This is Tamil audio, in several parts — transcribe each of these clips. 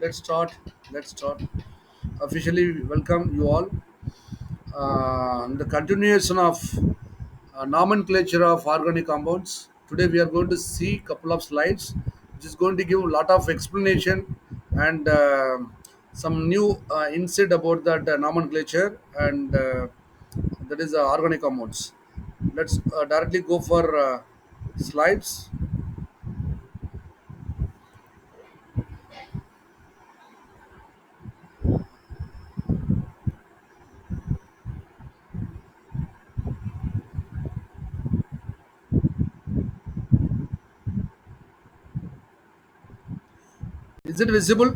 let's start. Let's start. Officially welcome you all. The continuation of nomenclature of organic compounds. Today we are going to see couple of slides, which is going to give a lot of explanation and some new insight about that nomenclature and that is organic compounds. Let's directly go for slides. Is it visible?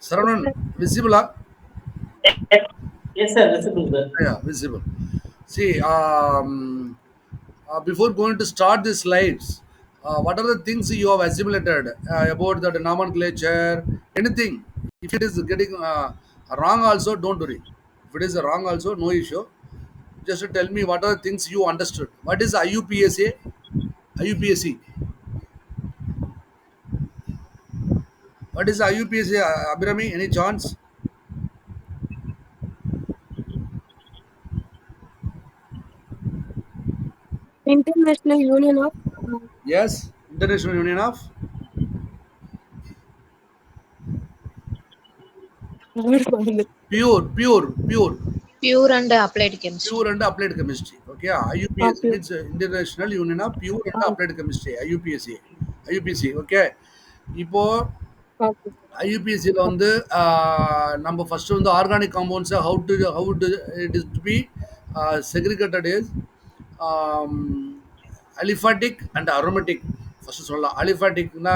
Yes, Saravanan, sir. visible? Ah? Yes, yes, sir. Visible, sir. Yeah, visible. See, before going to start the slides, what are the things you have assimilated about the nomenclature? Anything? If it is getting wrong, also don't worry. If it is wrong, also no issue. Just tell me what are the things you understood. What is IUPSA? IUPSC. What is IUPSA? Abhirami, any chance? International Union of Yes, International Union of World. Pure. Pure and applied chemistry. Pure and applied chemistry. Okay, IUPAC Pure. means International Union of Pure and Uh, Applied Chemistry. IUPAC. IUPC. Okay. இப்போ okay. ஐயூபிஎஸ்சியில் வந்து நம்ம ஃபஸ்ட்டு வந்து ஆர்கானிக் காம்பவுண்ட்ஸை how to it is to be segregated is aliphatic and aromatic first சொல்லலாம். அலிஃபாட்டிக்னா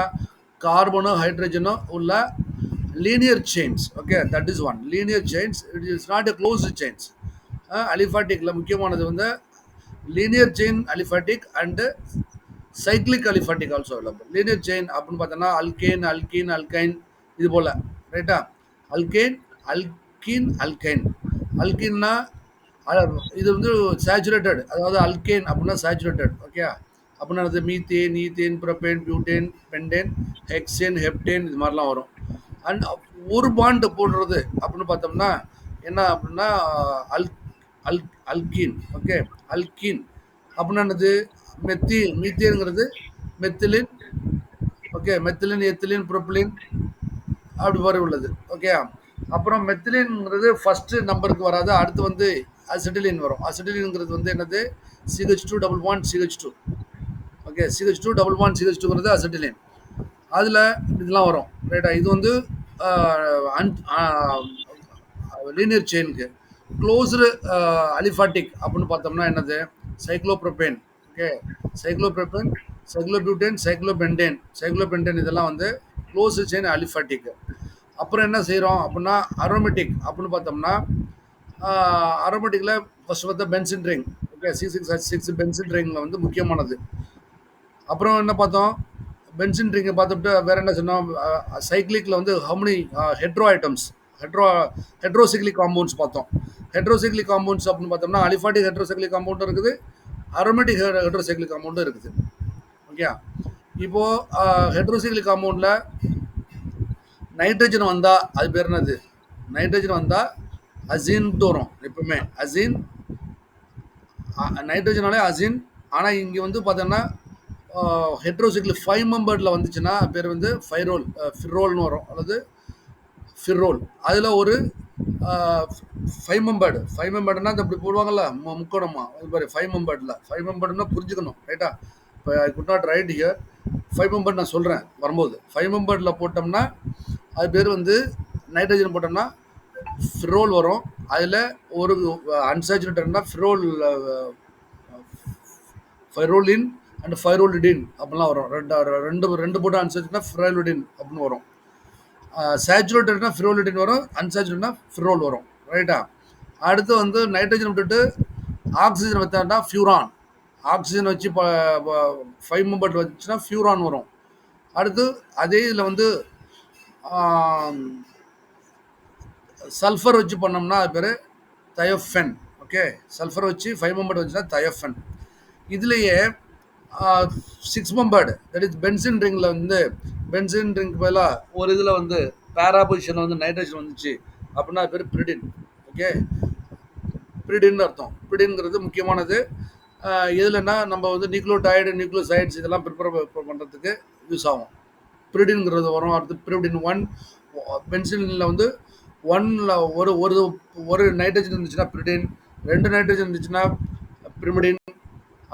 கார்பனோ ஹைட்ரஜனோ உள்ள linear chains. Okay, that is one linear chains. It is not a closed chains. அலிஃபாட்டிக்கில் முக்கியமானது வந்து linear chain aliphatic and cyclic aliphatic also available. Linear chain அப்படின்னு பார்த்தோன்னா அல்கேன் அல்கீன் அல்கைன் இது போல், ரைட்டா? Alkane alkyne. அல்கின்னா இது வந்து சேச்சுரேட்டட், அதாவது அல்கேன் அப்படின்னா சேச்சுரேட்டட். ஓகே, அப்படின்னா அது methane ethane propane butane pentane hexane heptane இது மாதிரிலாம் வரும். அண்ட் ஒரு பாண்டு போடுறது அப்படின்னு பார்த்தோம்னா என்ன அப்படின்னா அல் அல் அல்கீன். ஓகே, அல்கீன் அப்படின்னா என்னது? மீத்தேனுங்கிறது மெத்திலின். ஓகே, மெத்திலின் எத்திலின் ப்ரொப்பிலின் அப்படி வரை உள்ளது. ஓகே, அப்புறம் மெத்திலின்ங்கிறது ஃபஸ்ட்டு நம்பருக்கு வராது. அடுத்து வந்து அசிட்டிலின் வரும். அசிட்டிலின்ங்கிறது வந்து என்னது? CH2 okay, CH2 acetylene. அதில் இதெல்லாம் வரும், ரைட்டா? இது வந்து லீனியர் செயினுக்கு. க்ளோஸ்டு அலிஃபாட்டிக் அப்படின்னு பார்த்தோம்னா என்னது? Cyclopropane. Okay, cyclopropane, cyclobutane, cyclopentane இதெல்லாம் வந்து க்ளோஸ்டு செயின் அலிஃபாட்டிக். அப்புறம் என்ன செய்கிறோம் அப்படின்னா அரோமேட்டிக் அப்படின்னு பார்த்தோம்னா அரோமேட்டிக்கில் ஃபஸ்ட் பார்த்தா benzene ring. Okay, C6H6 benzene ரிங்கில் வந்து முக்கியமானது. அப்புறம் என்ன பார்த்தோம்? பென்சின் ரிங்கை பார்த்துட்டு வேற என்ன சொன்னோம்? சைக்ளிக்கில் வந்து ஹவுமனி ஹெட்ரோ ஐட்டம்ஸ், ஹெட்ரோசைக்ளிக் காம்பவுண்ட்ஸ் பார்த்தோம். ஹெட்ரோசைக்ளிக் காம்பவுண்ட்ஸ் அப்படின்னு பார்த்தோம்னா அலிஃபாட்டிக் ஹெட்ரோசைக்ளிக் காம்பவுண்டும் இருக்குது, அரோமேட்டிக் ஹெட்ரோசைக்ளிக் காம்பவுண்டும் இருக்குது. ஓகே, இப்போது ஹெட்ரோசைக்ளிக் காம்பவுண்டில் நைட்ரஜன் வந்தால் அது பேர் என்னது? நைட்ரஜன் வந்தால் அசின்ட்டு வரும் எப்பவுமே. அசின், நைட்ரஜனாலே அசின். ஆனால் இங்கே வந்து பார்த்தோன்னா ஹெட்ரோசைக்கிள் 5 மெம்பர்டில் வந்துச்சுன்னா பேர் வந்து ஃபிரோல்னு வரும், அல்லது ஃபிரோல். அதில் ஒரு 5 மெம்பர்டுனா இந்த இப்படி போடுவாங்கல்ல முக்கோணமா, அது மாதிரி 5 மெம்பர்டுனா புரிஞ்சுக்கணும், ரைட்டா? இப்போ I could not right here 5 மெம்பர்ட் நான் சொல்கிறேன் வரும்போது. 5 மெம்பர்டில் போட்டோம்னா அது பேர் வந்து நைட்ரஜன் போட்டோம்னா ஃபிரோல் வரும். அதில் ஒரு அன்சாச்சுரேட்டட்னா ஃபைரோலின் அண்ட் ஃபைரோலிடின் அப்படிலாம் வரும். ரெண்டு ரெண்டு போட்டு அன்சாச்சுரேட்னா ஃபிரைலுடின் அப்படின்னு வரும். சேச்சுரேட்டட்னா ஃபிரோலிடின் வரும், அன்சாச்சுரேட்னா ஃபிரோல் வரும், ரைட்டா? அடுத்து வந்து நைட்ரஜன் விட்டுட்டு ஆக்சிஜன் வச்சான்னா ஃபியூரான். ஆக்சிஜன் வச்சு 5 மெம்பர்ட் வச்சுன்னா ஃபியூரான் வரும். அடுத்து அதே இதில் வந்து சல்ஃபர் வச்சு பண்ணோம்னா அது பேர் தயோஃபென். ஓகே, சல்ஃபர் வச்சு 5 மெம்பர்ட் வச்சுன்னா தயோஃபென். இதுலேயே six membered that is benzene ரிங்கில் வந்து பென்சின் ரிங்க் பதிலாக ஒரு இதில் வந்து பேரா பொசிஷனில் வந்து நைட்ரஜன் வந்துச்சு அப்படின்னா அது பேர் பிரிடின். ஓகே, பிரிடின்னு அர்த்தம். பிரிடின்ங்கிறது முக்கியமானது. எதுலன்னா நம்ம வந்து நியூக்ளியோடைடு நியூக்ளியோசைட்ஸ் இதெல்லாம் ப்ரிப்பேர் பண்ணுறதுக்கு யூஸ் ஆகும். பிரிடின்ங்கிறது வரும். அடுத்து பிரிடின் ஒன் பென்சிலினில் வந்து ஒன்ல ஒரு ஒரு ஒரு நைட்ரஜன் இருந்துச்சுன்னா பிரிடின், 2 நைட்ரஜன் இருந்துச்சுன்னா பிரிமிடின்,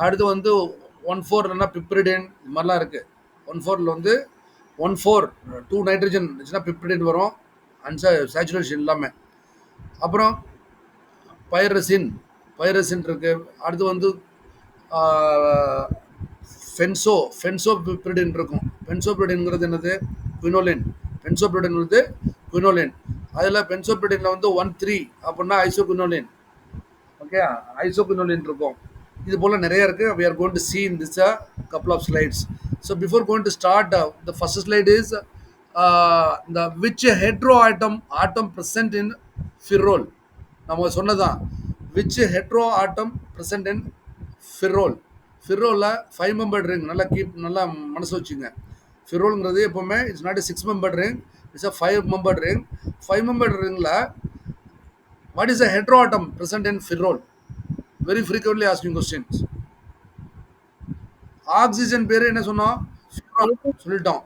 அடுத்து வந்து 1,4 இல்லைன்னா பிப்ரிடின். இது மாதிரிலாம் இருக்குது. 1,4ல் வந்து 1,4 2 நைட்ரஜன் இருந்துச்சுன்னா பிப்ரிடின் வரும், சேச்சுரேஷன் இல்லாமல். அப்புறம் பைரசின் இருக்கு. அடுத்து வந்து ஃபென்சோபிரிடின் இருக்கும். ஃபென்சோபிரிடின்ங்கிறது என்னது? குயினோலின். ஃபென்சோபிரிடின்ங்கிறது குயினோலின். அதில் பென்சோபிரிடினில் வந்து 1,3 அப்படின்னா ஐசோகுயினோலின். ஓகே, ஐசோகுயினோலின் இருக்கும். இது போல் நிறைய இருக்குது. we are going to see in this couple of slides. So before going to start, the first slide is the which atom present in ferrol. நம்ம சொன்னதான் which atom present in ferrol. ferrolல 5 membered ring. நல்லா மனசு வச்சுங்க. ferrolங்கிறது எப்பவுமே it's not a 6 membered ring, it's a 5 membered ring. 5 membered ringல what is the heteroatom present in ferrol? Very frequently asking questions. Oxygen பேர் என்ன சொன்னோம்? சொல்லிட்டோம்.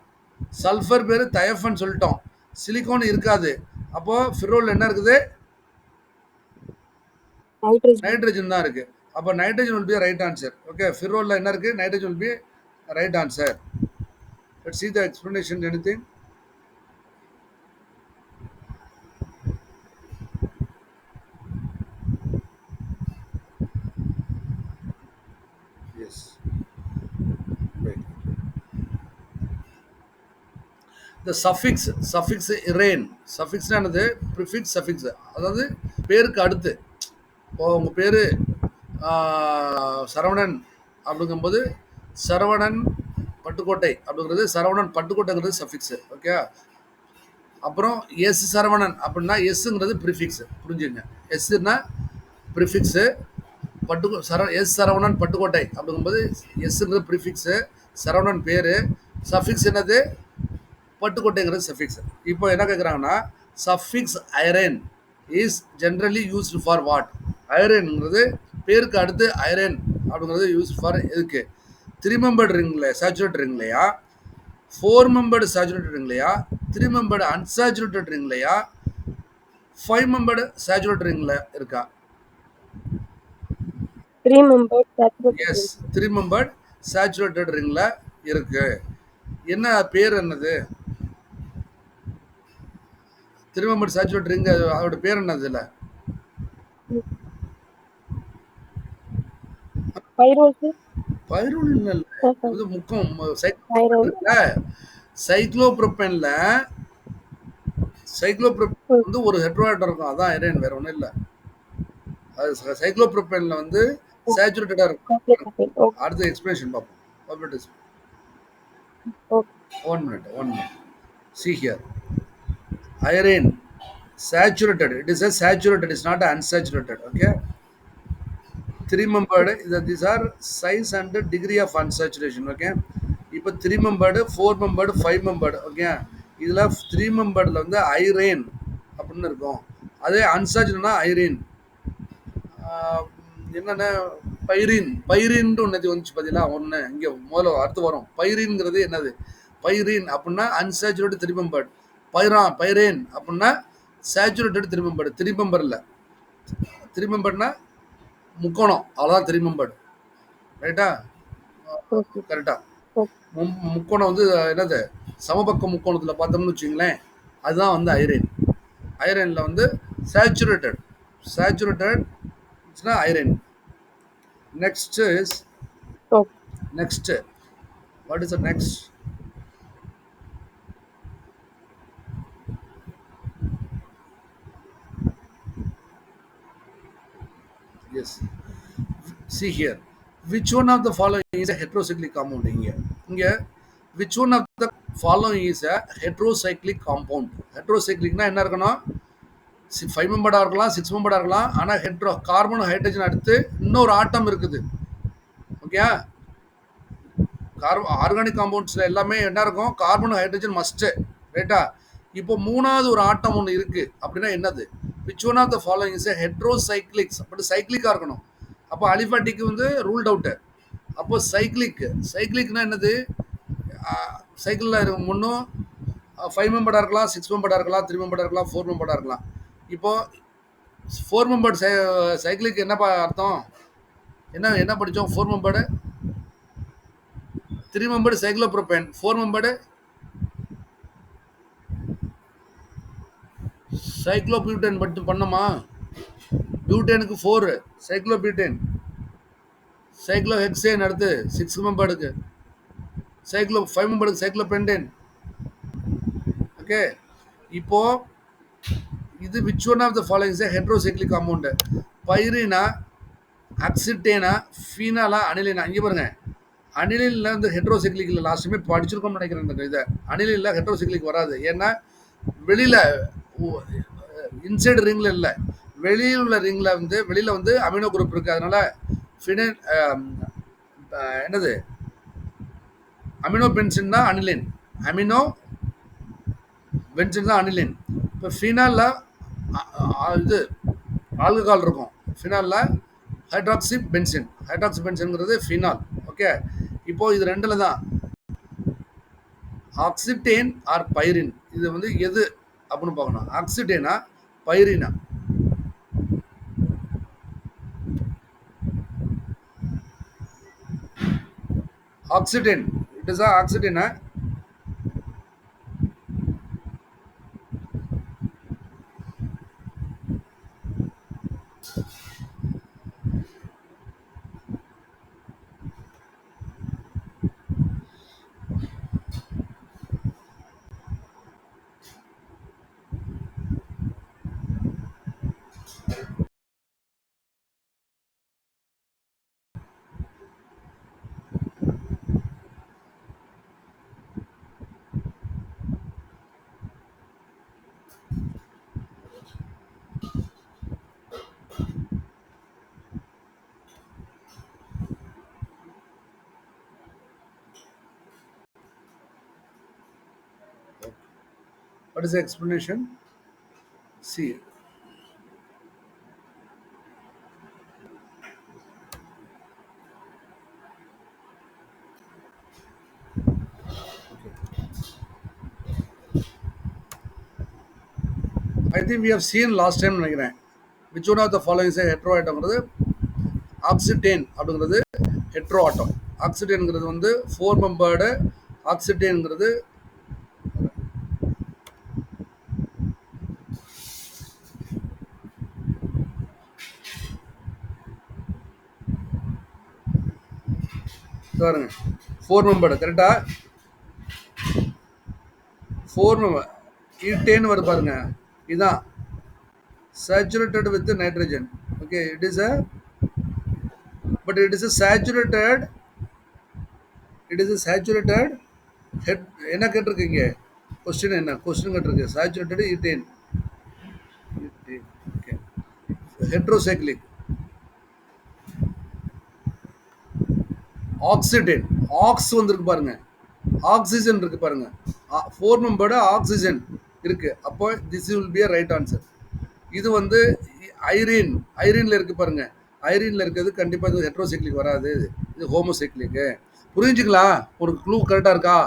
சல்ஃபர் பேர் தயஃபன் சொல்லிட்டோம். சிலிகான் இருக்காது. அப்போ ஃபிரோல் என்ன இருக்குது? நைட்ரஜன் தான் இருக்கு. அப்போ nitrogen will be a right answer. Okay, ஃபிரோல்ல என்ன இருக்கு? Nitrogen will be a right answer. Let's see the explanation. Anything? Yes. Right. The suffix irane. Suffix என்னது? Prefix suffix. அதாவது பேருக்கு அடுத்து. இப்போ உங்கள் பேர் சரவணன் அப்படிங்கும்போது சரவணன் பட்டுக்கோட்டை அப்படிங்கிறது சரவணன் பட்டுக்கோட்டைங்கிறது சஃபிக்ஸு. ஓகே, அப்புறம் எஸ் சரவணன் அப்படின்னா எஸ்ஸுங்கிறது ப்ரிஃபிக்ஸு. புரிஞ்சுங்க. எஸ்ஸுன்னா ப்ரிஃபிக்ஸு. எஸ் சரவணன் பட்டுக்கோட்டை அப்படிங்கும்போது எஸ்ஸுங்கிறது ப்ரிஃபிக்ஸு, சரவணன் பேர். சஃபிக்ஸ் என்னது? பட்டுக்கோட்டைங்கிறது சஃபிக்ஸ். இப்போ என்ன கேட்குறாங்கன்னா suffix irane is generally used for what? ஐரன்ங்கிறது பேருக்கு அடுத்து ஐரன் அப்படிங்கிறது யூஸ் ஃபார் எதுக்கு? 3 membered ரிங்கில் சேச்சுரேட்டட் ரிங்லையா, 4 membered சேச்சுரேட்டட் ரிங்லையா, 3 membered அன்சேச்சுரேட்டட் ரிங்லையா, 5 membered சேச்சுரேட்டட் ரிங்கில் இருக்கா? 3 membered saturated yes, ring. 3 membered saturated ரிங்கில் இருக்கு. என்ன பேர் என்னது? 3 membered சேச்சுரேட்டட் ரிங் அதோட பேர் என்னது? இல்லை Pyrosis. பைரோல் இல்லை, இது முக்கம். Pyrrole. சைக்ளோப்ரோபேன்ல வந்து ஒரு ஹெட்ரோஆட்டம் இருக்கும், அதான் ஐரன், வேற ஒன்றும் இல்லை. அது சைக்ளோப்ரோபேன்ல வந்து சேச்சுரேட்டடா இருக்கும். Okay. அடுத்த எக்ஸ்பிளேஷன் பார்ப்போம். One minute. See here. Iron saturated. It is a saturated. It's not unsaturated. Okay. 3 membered. These are size and degree of unsaturation. Okay. இப்போ 3 membered, 4 membered, 5 membered. Okay. இதில் 3 memberedல வந்து ஐரேன் அப்படின்னு இருக்கும். அதே அன்சாச்சுரேட்டட்னா ஐரேன். என்னென்ன பைரின்ட்டு ஒன்று வந்துச்சு பார்த்தீங்களா? ஒன்று இங்கே முதல்ல அடுத்து வரும். பைரின்ங்கிறது என்னது? பைரின் அப்படின்னா அன்சேச்சுரேட்டட் 3 membered. பைரேன் அப்படின்னா சேச்சுரேட்டட் 3 membered. 3 membered இல்லை, 3 memberedனா முக்கோணம், அவ்வளோதான் 3 membered. ரைட்டா? கரெக்டா? முக்கோணம் வந்து என்னது? சமபக்க முக்கோணத்தில் பார்த்தோம்னு வச்சுங்களேன், அதுதான் வந்து ஐரேன். ஐரனில் வந்து saturated iron. Next is what is the next? Yes, see here, which one of the following is a heterocyclic compound? Here which one of the following is a heterocyclic compound? Heterocyclicனா என்ன இருக்கணும்? 5 membered இருக்கலாம், 6 membered இருக்கலாம். ஆனால் கார்பன் ஹைட்ரஜன் அடுத்து இன்னொரு ஆட்டம் இருக்குது. ஓகே, ஆர்கானிக் காம்பவுண்ட்ஸில் எல்லாமே என்ன இருக்கும், கார்பன் ஹைட்ரஜன் மஸ்ட்டு, ரைட்டா? இப்போ மூணாவது ஒரு ஆட்டம் ஒன்று இருக்கு அப்படின்னா என்னது? Which one of the following is heterocyclics, but சைக்ளிக்காக இருக்கணும். அப்போ அலிஃபாட்டிக் வந்து ரூல்ட் அவுட்டு. அப்போ சைக்ளிக்னா என்னது? சைக்கிளில் இருக்கும் முன்னும் 5 மெம்பர்டாக இருக்கலாம், 6 மெம்பர்டாக இருக்கலாம், 3 மெம்பர்டாக இருக்கலாம், 4 மெம்பர்டாக இருக்கலாம். இப்போ 4 மெம்பர்ட் சைக்கிளுக்கு என்னப்பா அர்த்தம்? என்ன படித்தோம்? 4 membered 3 membered cyclopropane, 4 membered cyclobutane மட்டும் பண்ணோமா? பியூட்டேனுக்கு 4 சைக்ளோபியூட்டேன், சைக்ளோஹெக்சேன் அடுத்து 6 மெம்பர்டுக்கு, 5 மெம்பர்டுக்கு சைக்ளோபென்டேன். ஓகே, இப்போ இது which one of the following is heterocyclic compound? பைரினா, அக்சிட்டேனா, ஃபீனாலா, அனிலினா? இங்கே பாருங்க, அனிலினில் வந்து ஹெட்ரோசைக்ளிக் இல்லை. லாஸ்ட்டுமே படிச்சிருக்கோம்னு நினைக்கிறேன் இந்த இதை. அனிலினில் ஹெட்ரோசைக்ளிக் வராது. ஏன்னா வெளியில் இன்சைடு ரிங்கில் இல்லை, வெளியில் உள்ள ரிங்கில் வந்து வெளியில் வந்து அமினோ குரூப் இருக்குது. அதனால ஃபினைல் என்னது அமினோ பென்சின் தான் அனிலின், அமினோ பென்சின் தான் அனிலின். இப்போ ஃபினாலில் இது ஆல்கஹால் இருக்கும், ஃபினாலில் ஹைட்ராக்சி பென்சின்ங்கிறது ஃபினால். ஓகே, இப்போது இது ரெண்டில் தான் ஆக்சிடேன் ஆர் பைரின், இது வந்து எது அப்படின்னு பார்க்கணும். ஆக்சிடேனா பைரினா? ஆக்சிடேன், இட் இஸ் ஆக்சிடேனா? What is the explanation? See, I think we have seen last time நினைக்கிறேன். Which one of the following is a hetero atomங்கிறது ஆக்சிடேன் அப்படிங்கிறது ஹெட்ரோ ஆட்டம். ஆக்சிடேன்ங்கிறது வந்து 4 மெம்பர்டு, ஆக்சிடேன்ங்கிறது பாருங்க 4 மெம்பர்டு, கரெக்டா? 4 மெம்பர் ஈட்டேன் வருது பாருங்க, இதுதான் saturated with nitrogen. Okay, it is a saturated head. என்ன கேட்டிருக்கீங்க? கொஸ்டின் என்ன கொஸ்டின் கேட்டிருக்கு? saturated etane. Okay, heterocyclic. Oxetane, ox வந்துருக்கு பாருங்க, ஆக்சிஜன் இருக்கு பாருங்க, 4 மெம்பர்டு ஆக்சிஜன் இருக்கு. அப்போ this will be a right answer. இது வந்து ஐரீன்ல இருக்கு பாருங்க, ஐரீன்ல இருக்கிறது கண்டிப்பாக இது ஹெட்ரோசைக்ளிக் வராது, இது ஹோமோசைக்ளிக்கு. புரிஞ்சுங்களா? ஒரு க்ளூ கரெக்டாக இருக்கா?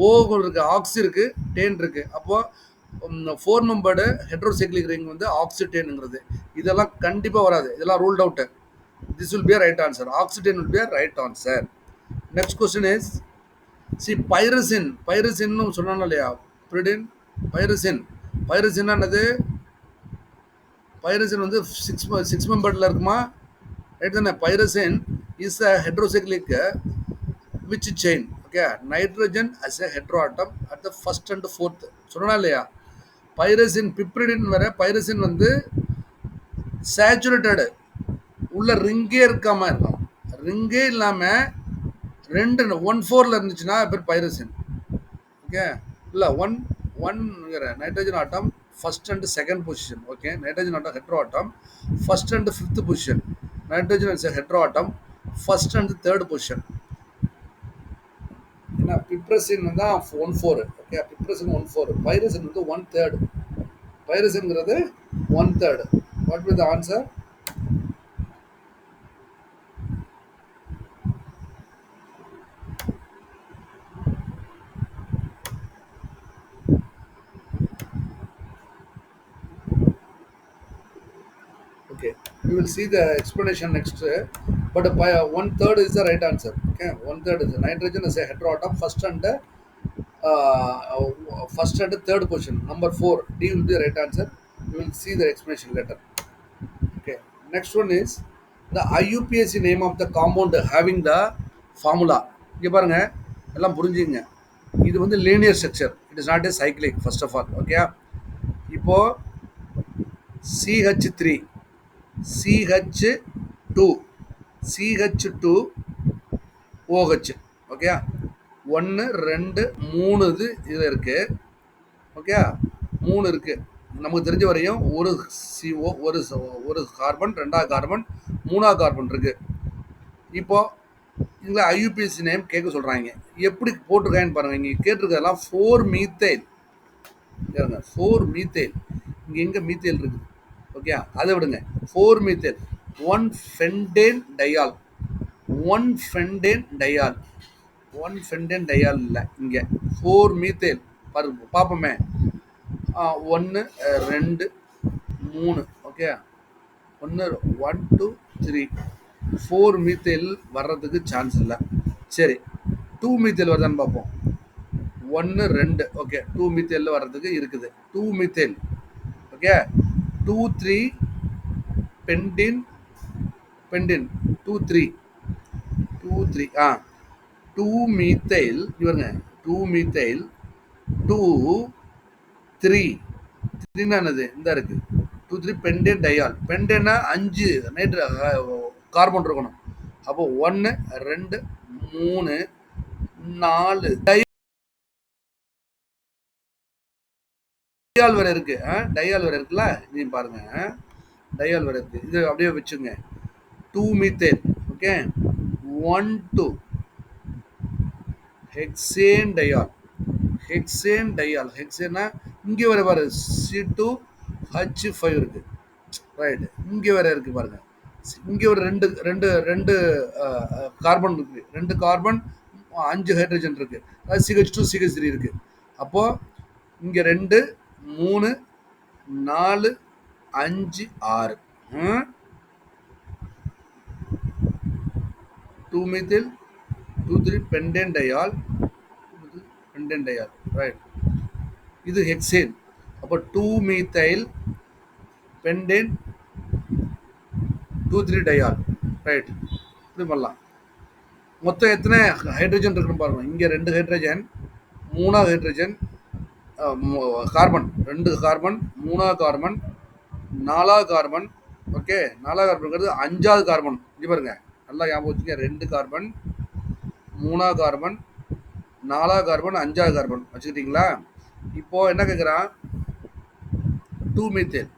ஓ இருக்கு, ஆக்சி இருக்கு, டேன் இருக்கு. அப்போ 4 மெம்பர்டு ஹெட்ரோசைக்ளிக் ரிங் வந்து ஆக்சிடேனுங்கிறது. இதெல்லாம் கண்டிப்பாக வராது, இதெல்லாம் ruled out. This will be a right answer. Oxygen will be a right answer. Next question is, see, pyrosin சொன்னானே இல்லையா? pyridine, pyrosin என்னது? பைரசின் வந்து 6 மெம்பர்ல இருக்குமா? ரைட் தானே? பைரசின் is a heterocyclic which chain? Okay, nitrogen as a heteroatom at the first and fourth. சொன்னா இல்லையா? பைரசின் பிப்ரிடின் வர பைரசின் வந்து சேச்சுரேட்டடு உள்ள ரிங்கே இருக்காம இருக்கும், ரிங்கே இல்லாமல் 1/4 இருந்துச்சுன்னா பேர் பைரசின். ஓகே, இல்லை 1 nitrogen atom first and second position. Okay, nitrogen atom hetero atom first and 5th position. Nitrogen is hetero atom first and 3rd position. ஏன்னா பிப்ரசின் தான் 1/4. ஓகே, பிப்ரசின் 1/4, பைரசின் வந்து 1/3. பைரசின்ங்கிறது 1/3. What will the answer? Okay, we will see the explanation next, but by 1/3 is the right answer. Okay, 1/3 is nitrogen is a heteroatom, first and third position. Number 4, D will be the right answer. We will see the explanation later. Okay, next one is the IUPAC name of the compound having the formula. இங்க பாருங்க, எல்லாம் புரிஞ்சுங்க. இது வந்து linear structure. It is not a cyclic, first of all. Okay, இப்போ CH3, CH2, CH2, OH. Okay, 1 2 3 இது இருக்கு. ஓகே, 3 இருக்கு. நமக்கு தெரிஞ்ச வரையும் ஒரு CO, ஒரு கார்பன், ரெண்டாவது கார்பன், மூணாவது கார்பன் இருக்கு. இப்போ இதில் ஐயூபிஎஸ்சி நேம் கேட்க சொல்கிறாங்க. எப்படி போட்டிருக்காங்கன்னு பாருங்கள். இங்கே கேட்டிருக்கிறதெல்லாம் 4 மீத்தைல். 4 மீத்தைல். இங்கே எங்கே மீத்தைல் இருக்குது? ஓகே, அதை விடுங்க. 4 மீத்தைல், 1 ஃபென்டேன் டயால், 1 ஃபென்டேன் டயால், 1 ஃபென்டேன் டயால் இல்லை, இங்கே 4 மீத்தைல் பார்ப்போமே. 1 2 3. ஓகே, 1 2 3 4 மீத்தைல் வர்றதுக்கு சான்ஸ் இல்லை. சரி, 2 மீத்தைல் வருதான்னு பார்ப்போம். 1 2. ஓகே, 2 மீத்தைல் வர்றதுக்கு இருக்குது. 2 மீத்தைல். ஓகே, 2 3 பென்டின், 2 3 2 3. 2 மீத்தைல் இவருங்க. 2 மீத்தைல் 2 3 என்னது இந்த இருக்கு. 2 3 பென்டேன் டயால். பென்டேன்னா 5 கார்பன் இருக்கணும். அப்போ 1 2 3 4 டயால் வேற இருக்கு. டயால் வேற இருக்குல்ல, நீ பாருங்க, டயால் வேற இருக்கு. இது அப்படியே வச்சுங்க. 2 methane. Okay, 1 2 hexane diol. Hexane diol. ஹெக்சேனா இங்கே வர பாரு, C2H5 இருக்கு. ரைட், இங்கே வேற இருக்கு பாருங்க. இங்கே ஒரு ரெண்டு ரெண்டு ரெண்டு கார்பன் இருக்கு. 2 கார்பன், 5 ஹைட்ரஜன் இருக்கு. அது CH2 CH3 இருக்கு. அப்போ இங்கே 2 3 4 5 6. 2 methyl 2 3 pentane diol, pentane diol, right. இது ஹெக்சேன். அப்போ 2 methyl pentane 2 3 diol, ரைட். இப்படி பண்ணலாம். மொத்தம் எத்தனை ஹைட்ரஜன் இருக்குன்னு பாருங்க. இங்கே 2 hydrogen, 3 hydrogen, carbon 2 carbon, 3 carbon, 4 carbon. Okay, 4 கார்பன்ங்கிறது 5வது கார்பன். இங்கே பாருங்க, நல்லா ஞாபகம் வச்சுக்க. 2 கார்பன், 3 கார்பன், 4 கார்பன், 5வது கார்பன் வச்சுக்கிட்டீங்களா? இப்போ என்ன கேட்குறான்? 2 மீத்தேன்.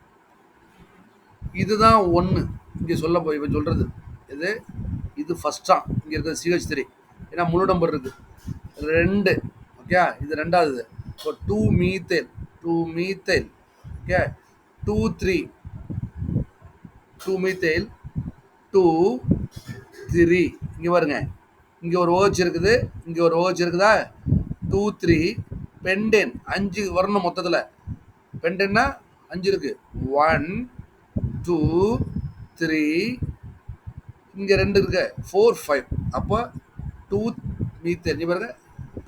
இதுதான் 1 இங்கே சொல்ல போய் இவன் சொல்றது. இது ஃபர்ஸ்டா இங்கே இருக்கிறது CH3. ஏன்னா முழு நம்பர் இருக்கு. 2. ஓகே, இது ரெண்டாவது. இப்போ 2 மீத்தேன், 2 மீத்தேன். Okay, 2 3 2 methyl 2 3. இங்கே பாருங்க, இங்கே ஒரு OH இருக்குது, இங்கே ஒரு OH இருக்குதா? 2 3 பெண்டேன். 5 வரணும் மொத்தத்தில். பெண்டேன்னா 5 இருக்கு. 1 2 3, இங்கே 2 இருக்கு. 4 5. அப்போ 2 மீத்தேல். இங்கே பாருங்க,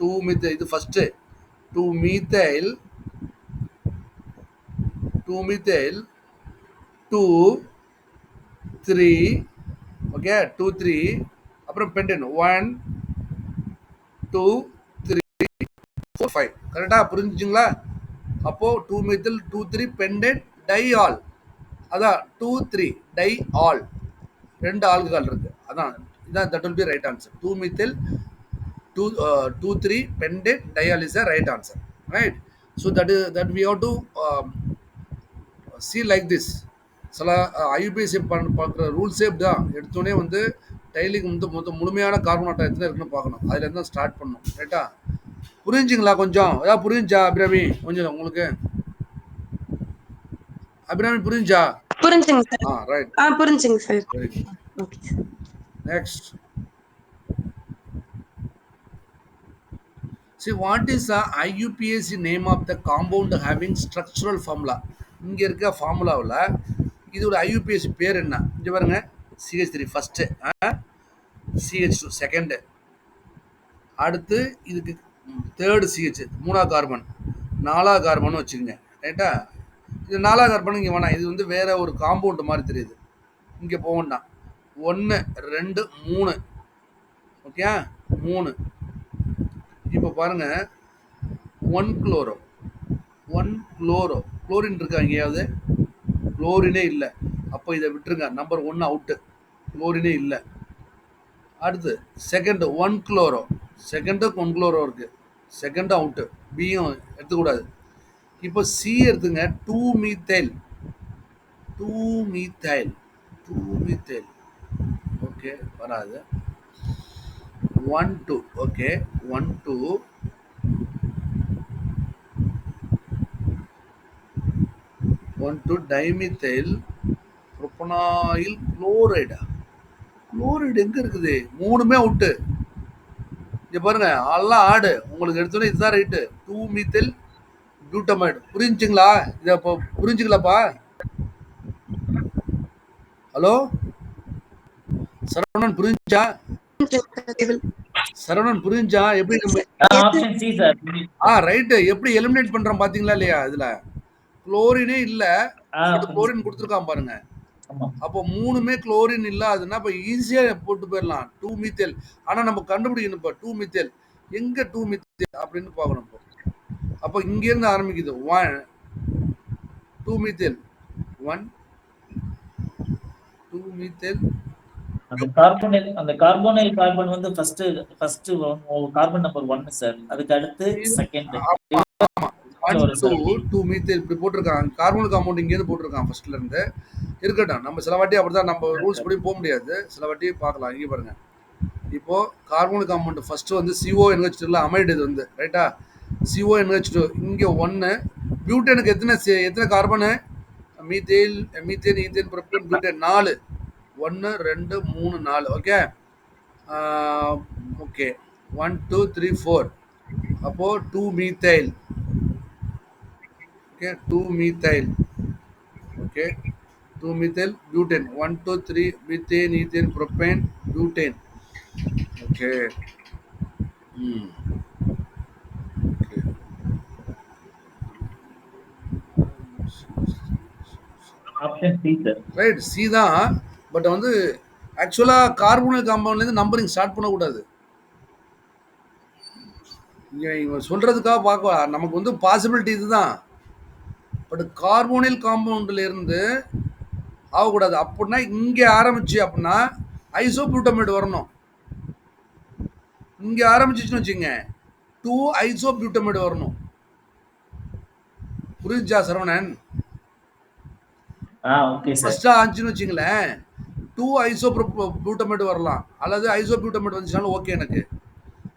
2 மீத்தேல். இது ஃபர்ஸ்ட் 2 மீத்தேல், 2 மீத்தேல் 2 3. ஓகே, 2 3. அப்புறம் பெண்டேன் 1 2 3 4 5. கரெக்டாக புரிஞ்சுங்களா? அப்போ 2 மீத்தேல் 2 3 பெண்டேன் டைஆல். அதான் 2 3 டைஆல். 2 ஆல்கஹால் இருக்கு. அதான் இதான் that will be right answer. 2 methyl 2 3 pentane diol is a right answer, right? So that we have to see like this. சில ஐபிஎஸ்சி பார்க்குற ரூல்ஸே தான் எடுத்தோடனே வந்து டைலிக்கு மொத்தம் முழுமையான கார்பன் அட்டை எத்தனை இருக்குன்னு பார்க்கணும். அதுலேருந்து தான் ஸ்டார்ட் பண்ணணும். ரைட்டா? புரிஞ்சுங்களா கொஞ்சம்? ஏதாவது புரிஞ்சா அபிராமி? கொஞ்சம் உங்களுக்கு அபிராமி புரிஞ்சா? புரிஞ்சுங்க சார். ரைட். புரிஞ்சுங்க sir. Very good. Okay sir. Next. See, what is the IUPAC name of the compound having structural formula? இங்கே இருக்க ஃபார்முலாவில் இதோட IUPAC பேர் என்ன? இங்கே பாருங்க, CH3 ஃபஸ்ட்டு, CH2 செகண்டு, அடுத்து இதுக்கு தேர்டு CH, மூணாவது கார்பன், நாலாவது கார்பன் வச்சுக்கோங்க. ரைட்டா? இது நாலாவது கார்பன் இங்கே வேணாம், இது வந்து வேற ஒரு காம்பவுண்ட் மாதிரி தெரியுது. இங்கே போகணும்னா 1 2 3, ஓகே 3. இப்போ பாருங்க 1 குளோரோ, குளோரின் இருக்கா எங்கேயாவது? குளோரினே இல்லை. அப்போ இதை விட்டுருங்க, நம்பர் 1 அவுட்டு, குளோரினே இல்லை. அடுத்து செகண்ட் 1 குளோரோ, செகண்டுக்கு 1 குளோரோ இருக்குது, செகண்டு அவுட்டு, பியும் எடுத்துக்கூடாது. இப்போ சி எடுத்துங்க, 2 மீத்தைல், ஓகே வராது. 1 2, ஓகே 1 2, டைமித்தைல் புரோப்பனாயில் குளோரைடா. குளோரைடு எங்க இருக்குது? மூணுமே அவுட்டு. இங்க பாருங்க, எல்லாம் ஆடு. உங்களுக்கு எடுத்தோன்னே இதுதான் ரைட்டு. 2 மீத்தைல் பியூட்டமைடு. புரிஞ்சுங்களா? இதை இப்போ புரிஞ்சுக்கலாப்பா? ஹலோ சரவணன், புரிஞ்சா? சரவணன் புரிஞ்சா? எப்படி நம்ம ஆப்ஷன் சி சார். ரைட்டு, எப்படி எலிமினேட் பண்றோம் பாத்தீங்களா இல்லையா? இதுல குளோரினே இல்ல, குளோரின் கொடுத்துருக்கான் பாருங்க. அப்போ மூணுமே குளோரின் இல்லாதுன்னா அப்ப ஈஸியா போட்டு போயிடலாம் 2 மீத்தேல். ஆனா நம்ம கண்டுபிடிக்கணும் இப்ப 2 மீத்தேல் எங்க, 2 மீத்தேல் அப்படின்னு பார்க்கணும். இப்போ அப்போ இங்க இருந்து ஆரம்பிக்குது 1 2 மீத்தேல் 1 2 மீத்தேல். அந்த கார்போனைல் கார்பன் வந்து ஃபர்ஸ்ட் கார்பன் நம்பர் 1 சார். அதுக்கு அடுத்து செகண்ட் 2 மீத்தேல் இப்படி போட்டிருக்காங்க. கார்பன் காம்பவுண்ட் இங்க இருந்து போட்டிருக்காங்க ஃபர்ஸ்ட்ல இருந்து. இருக்கட்டும், நம்ம சில வாட்டி அப்படிதான், நம்ம ரூல்ஸ் படி போக முடியாது, சில வாட்டி பார்க்கலாம். இங்கே பாருங்க, இப்போ கார்பன் காம்பவுண்ட் ஃபர்ஸ்ட் வந்து CONH2 அமைடு, இது வந்து ரைட்டா? CONH2 இங்க 1. பியூட்டனுக்கு எத்தனை carbon? Methane, ethane, propane, butane 4. 1 2 3 4, okay okay 1 2 3 4. அப்போ 2 methyl, okay 2 methyl, okay 2 methyl butane, 1 2 3 methane, ethane, propane, butane. Okay. Okay. Option C sir. Right, C தான். பட் வந்து ஆக்சுவலா கார்போனைல் காம்பவுண்ட்ல இருந்து நம்பரிங் ஸ்டார்ட் பண்ணக்கூடாது. இவன் சொல்றதுக்காக பார்க்க, நமக்கு வந்து பாசிபிலிட்டி இதுதான். பட் கார்போனைல் காம்பவுண்ட்ல இருந்து ஆகக்கூடாது. அப்படின்னா இங்கே ஆரம்பிச்சு அப்படின்னா ஐசோபியூட்டமைடு வரணும். இங்கே ஆரம்பிச்சிச்சுன்னு வச்சுங்க 2 ஐசோபியூட்டமைடு வரணும். புரிஞ்சா சரவணன்? Okay sir. ஃபர்ஸ்டா ஆச்சுன்னு வச்சுங்களேன் 2 ஐசோபியூட்டமைடு வரலாம், அல்லது ஐசோபியூட்டமைடு வந்துச்சுனாலும் ஓகே எனக்கு.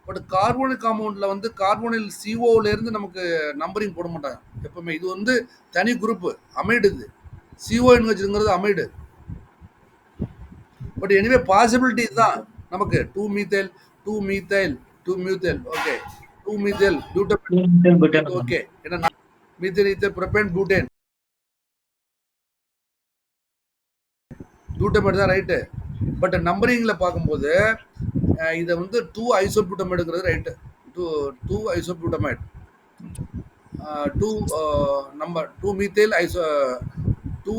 பட் கார்போனிக் காம்பவுண்டில் வந்து கார்போனில் CO இருந்து நமக்கு நம்பரிங் போட மாட்டாங்க எப்பவுமே. இது வந்து தனி குரூப் அமைடு, இது CONH amide. But anyway possibility தான் நமக்கு 2 methyl 2 methyl 2 methyl, okay 2 methyl butanamide, okay என்ன methyl, ethane, propane, butane, butanamide தான் ரைட்டு. பட் நம்பரிங்கில் பார்க்கும்போது இதை வந்து 2 ஐசோபியூட்டமைடுங்கிறது ரைட்டு. 2 ஐசோபியூட்டமைடு, 2 நம்பர் 2 மீத்தைல் 2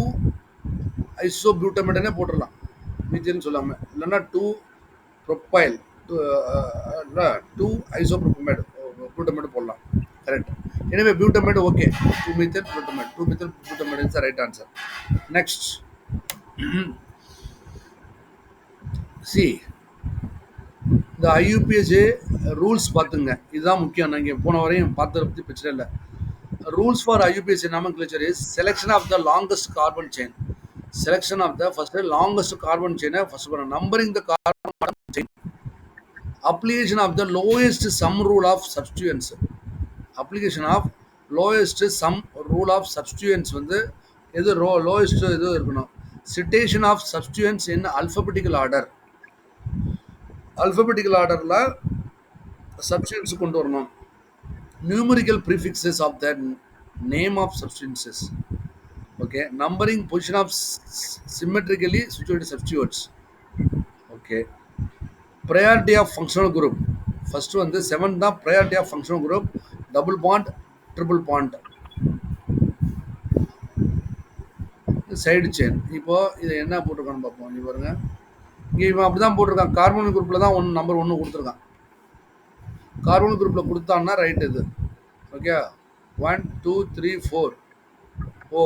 ஐசோபியூட்டமைடுனே போட்டுடலாம், மீத்தேல்னு சொல்லாமல். இல்லைன்னா 2 ப்ரொப்பைல் 2 ஐசோபியூட்டமைடு பியூட்டமைடு போடலாம். கரெக்ட். எனவே butanamide okay, 2 methyl butanamide, 2 methyl butanamide is the right answer. Next C இந்த ஐயூபிஎஸ்சி ரூல்ஸ் பார்த்துங்க, இதுதான் முக்கியம். நான் இங்கே போன வரையும் பார்த்ததை பற்றி பிரச்சனை இல்லை. Rules for IUPAC nomenclature is selection of the longest carbon chain. Selection of the first longest carbon செயினை ஃபர்ஸ்ட் பண்ண, numbering the carbon application of the lowest sum rule of substituents. Application of lowest sum rule of substituents வந்து எது lowest இது இருக்கணும். Citation of substituents in alphabetical order. Alphabetical orderல substituents கொண்டு வரணும். Numerical prefixes of the name of substances. Okay, numbering position of symmetrically situated substitutes. Okay, priority of functional group. First வந்து 7 தான் priority of functional group, double bond, triple bond, side chain. இப்போ இதை என்ன போட்டிருக்கான்னு பார்ப்போம். இங்கே பாருங்க, இங்கே இவன் அப்படி தான் போட்டிருக்கான். கார்பன் குரூப்பில் தான் நம்பர் 1 கொடுத்துருக்கான். கார்பன் குரூப்பில் கொடுத்தான்னா ரைட் இது. ஓகே, 1 2 3 4. ஓ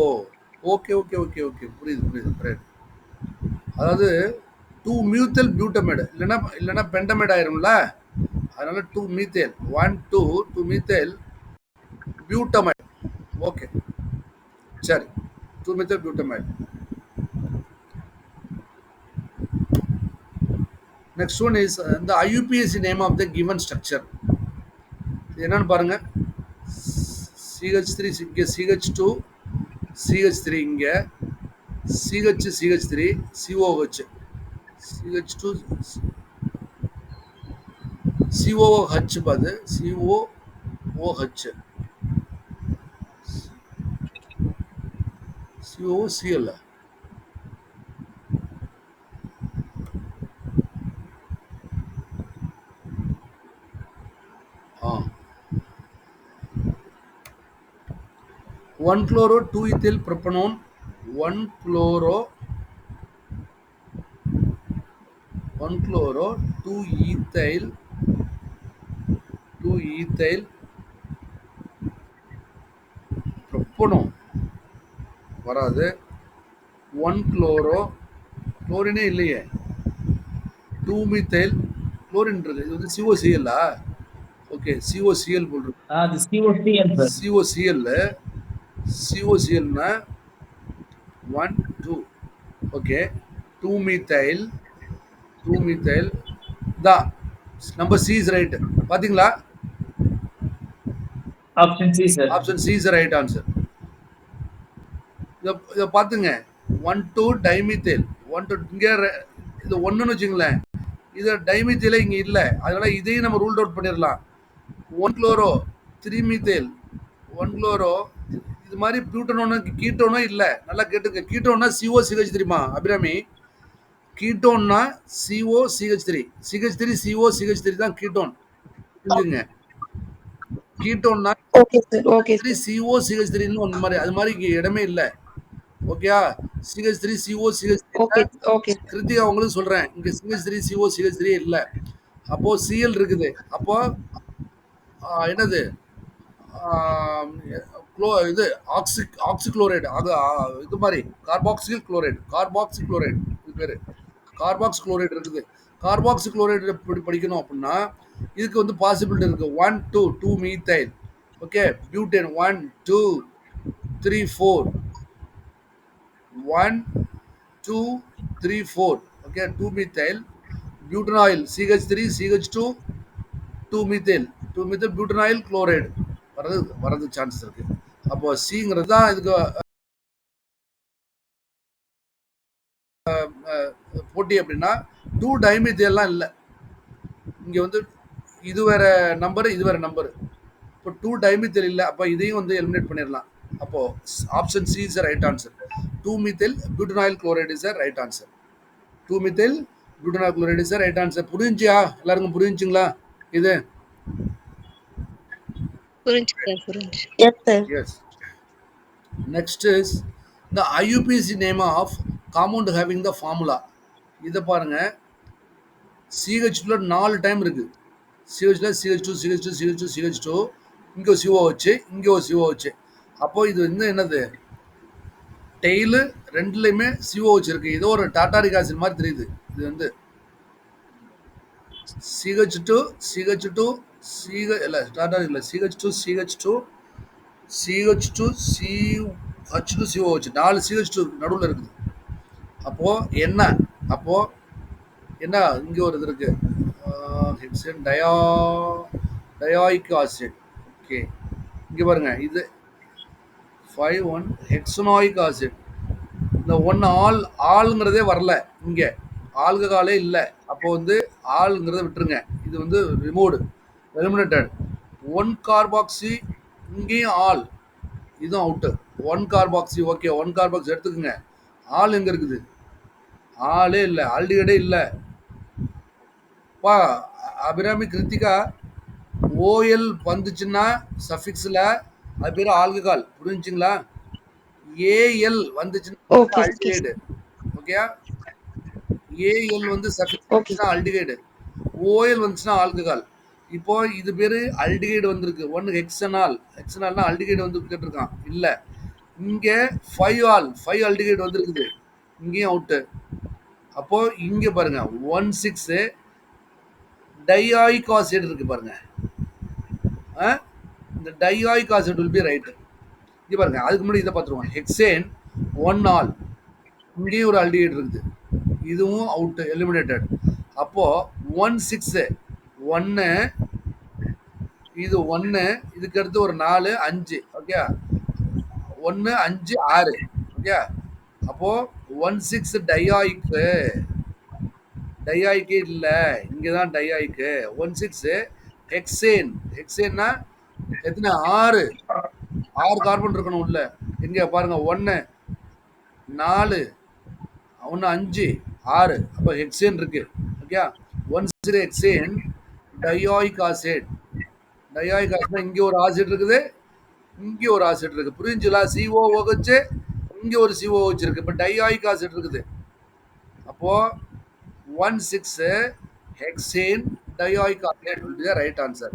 ஓகே ஓகே ஓகே ஓகே, புரியுது ரைட். அதாவது 2 மியூத்தல் பியூட்டமைடு இல்லைன்னா பென்டமைடு ஆயிரும்ல, அதனால 2 மீத்தேல் 1 2 மீத்தேல் பியூட்டமைடு. ஓகே சரி, 2 methyl butanamide. Next one is the IUPAC name of the given structure. என்னன்னு பாருங்க, CH3 இங்கே CH2 CH3, இங்கே CH3 COH, CH2 COOH பாது COOH COCL. ஆ 1 chloro 2 ethyl propanone 1 chloro 2 ethyl propanone வராது. 1 chloro குளோரினே இல்லையே, 2 methyl குளோரின் இருக்கு. இது வந்து COCL. ஓகே, COCL போல் இருக்கு. அது COCL சார். COCLனா 1 2. ஓகே, 2 methyl தான் நம்பர் C இஸ் ரைட். பாத்தீங்களா, option C sir. Option C is right answer. இதை பார்த்துங்க, 1 2 டைமித்தேல் 1 2 இங்கே இது ஒன்றுன்னு வச்சுங்களேன், இது டைமித்தேலே இங்கே இல்லை, அதனால இதையும் நம்ம ரூல்ட் அவுட் பண்ணிடலாம். 1 chloro 3 methyl 1 chloro. இது மாதிரி பியூட்டனோன்னு கீட்டோனும் இல்லை. நல்லா கேட்டுங்க, கீட்டோன்னா COCH தெரியுமா அபிராமி? கீட்டோன்னா COCH3 COCH3 தான் கீட்டோன். புரிஞ்சுங்க, கீட்டோன்னா Okay, sir. Okay, sir. COCH3ன்னு ஒன்று மாதிரி, அது மாதிரி இங்கே இடமே இல்லை. ஓகேயா, CH3 COCH3. Okay, okay. Kiruthika உங்களுக்கு சொல்றேன், இங்க CH3 COCH3 இல்லை. அப்போ CL இருக்குது. அப்போ என்னது இது ஆக்சிக்ளோரைடு, அது இது மாதிரி கார்பாக்சில் குளோரைடு இது பேரு கார்பாக்ஸ் குளோரைடு இருக்குது. கார்பாக்சி குளோரைடு எப்படி படிக்கணும் அப்படின்னா, இதுக்கு வந்து பாசிபிலிட்டி இருக்கு. 1 2 2 methyl. Okay, butane 1 2 3 4 1 2 3 4. Okay, 2 methyl butanoyl CH3 CH2 2 methyl butanoyl chloride வரது சான்ஸ் இருக்கு. அப்போ சிங்கிறது தான் இதுக்கு போட்டி. அப்படின்னா 2 டைமித்தேல்லாம் இல்லை. இங்கே வந்து இது வேற நம்பரு, இது வேற நம்பரு. இப்போ 2 டைமித்தேல் இல்லை, அப்போ இதையும் வந்து எலிமினேட் பண்ணிடலாம். அப்போ option C is right answer. 2 methyl butyl chloride is a right answer. 2 methyl butyl chloride is a right answer. புரிஞ்சியா எல்லாருக்கும்? புரிஞ்சுங்களா இது? புரிஞ்சு. Yes, sir. Yes. Next is the IUPAC name of compound having the formula. இதை பாருங்க, CH2ல 4 டைம் இருக்கு. CH2 CH2 இங்கே COH, இங்கே COH. அப்போ இது வந்து என்னது? டெய்லு ரெண்டுலையுமே COH இருக்கு. ஏதோ ஒரு டாட்டாரிக் ஆசிட் மாதிரி தெரியுது. இது வந்து CH2 இல்லை டாட்டாரிக் இல்லை, CH2 COH 4 CH2 நடுவில் இருக்குது. அப்போ என்ன இங்கே ஒரு இது இருக்கு, ஹெக்ஸேன் டயோயிக் ஆசிட். ஓகே, இங்கே பாருங்க, இது 5 1 ஹெக்ஸனாயிக் ஆசிட். இந்த ஒன்று ஆளுங்கிறதே வரல இங்கே, ஆல்கஹாலே இல்லை. அப்போ வந்து ஆளுங்கிறத விட்டுருங்க, இது வந்து ரிமூவ்டு, எலிமினேட்டட். 1 கார்பாக்சி, இங்கேயும் ஆல், இதுவும் அவுட்டு. 1 கார்பாக்சி, ஓகே, 1 கார்பாக்சி எடுத்துக்கோங்க. ஆள் எங்கே இருக்குது? ஆளே இல்லை, ஆல்டிகேடே இல்லை. பா அபிராமி கிருத்திகா, ஓஎல் வந்துச்சுன்னா சஃபிக்ஸில் அது பேர் ஆல்கஹால், புரிஞ்சுங்களா? ஏஎல் வந்துச்சுன்னா Okay, sir. Aldehyde. Okay, AL வந்து சஃபிக்ஸ் Okay, வந்துச்சுன்னா அல்டிகைடு, ஓஎல் வந்துச்சுன்னா ஆல்கஹால். இப்போ இது பேர் அல்டிகைடு வந்திருக்கு. ஒன்று ஹெக்ஸனால்னா அல்டிகைடு வந்து கேட்டிருக்கான், இல்லை. இங்கே 5 அல்டிகைடு வந்துருக்குது, இங்கேயும் அவுட்டு. அப்போ இங்கே பாருங்க 1 6 டையாயிக் ஆசிட் இருக்கு பாருங்க. இந்த டையாயிக் ஆசிட் வில் பி ரைட். இங்கே பாருங்க, அதுக்கு முன்னாடி இதை பார்த்துருவோம். ஹெக்ஸேன் 1 ஆல், இங்கேயும் ஒரு அல்டிகைடு இருக்குது, இதுவும் அவுட்டு, எலிமினேட்டட். அப்போ 1 6 1, இது 1, இதுக்கு அடுத்து ஒரு 4 5, ஓகே, 1 5 6, ஓகே. அப்போ 1 6 டையாயிக்கே இல்லை, இங்கே தான் டையாயிக்கு. 1 6 ஹெக்ஸேன்னா எத்தனை? 6 கார்பன் இருக்கணும் உள்ள. எங்கே பாருங்க, 1 4 1 5 6, அப்போ ஹெக்ஸேன் இருக்கு, ஓகே. 1 6 hexane dioic acid. இங்கே ஒரு ஆசிட் இருக்குது, இங்கே ஒரு ஆசிட் இருக்கு, புரிஞ்சுங்களா? CO வச்சு இங்கே ஒரு COH இருக்கு, இப்போ டையாயிக் ஆசிட் இருக்குது. அப்போ 1 6 hexane dioic acid will be the right answer.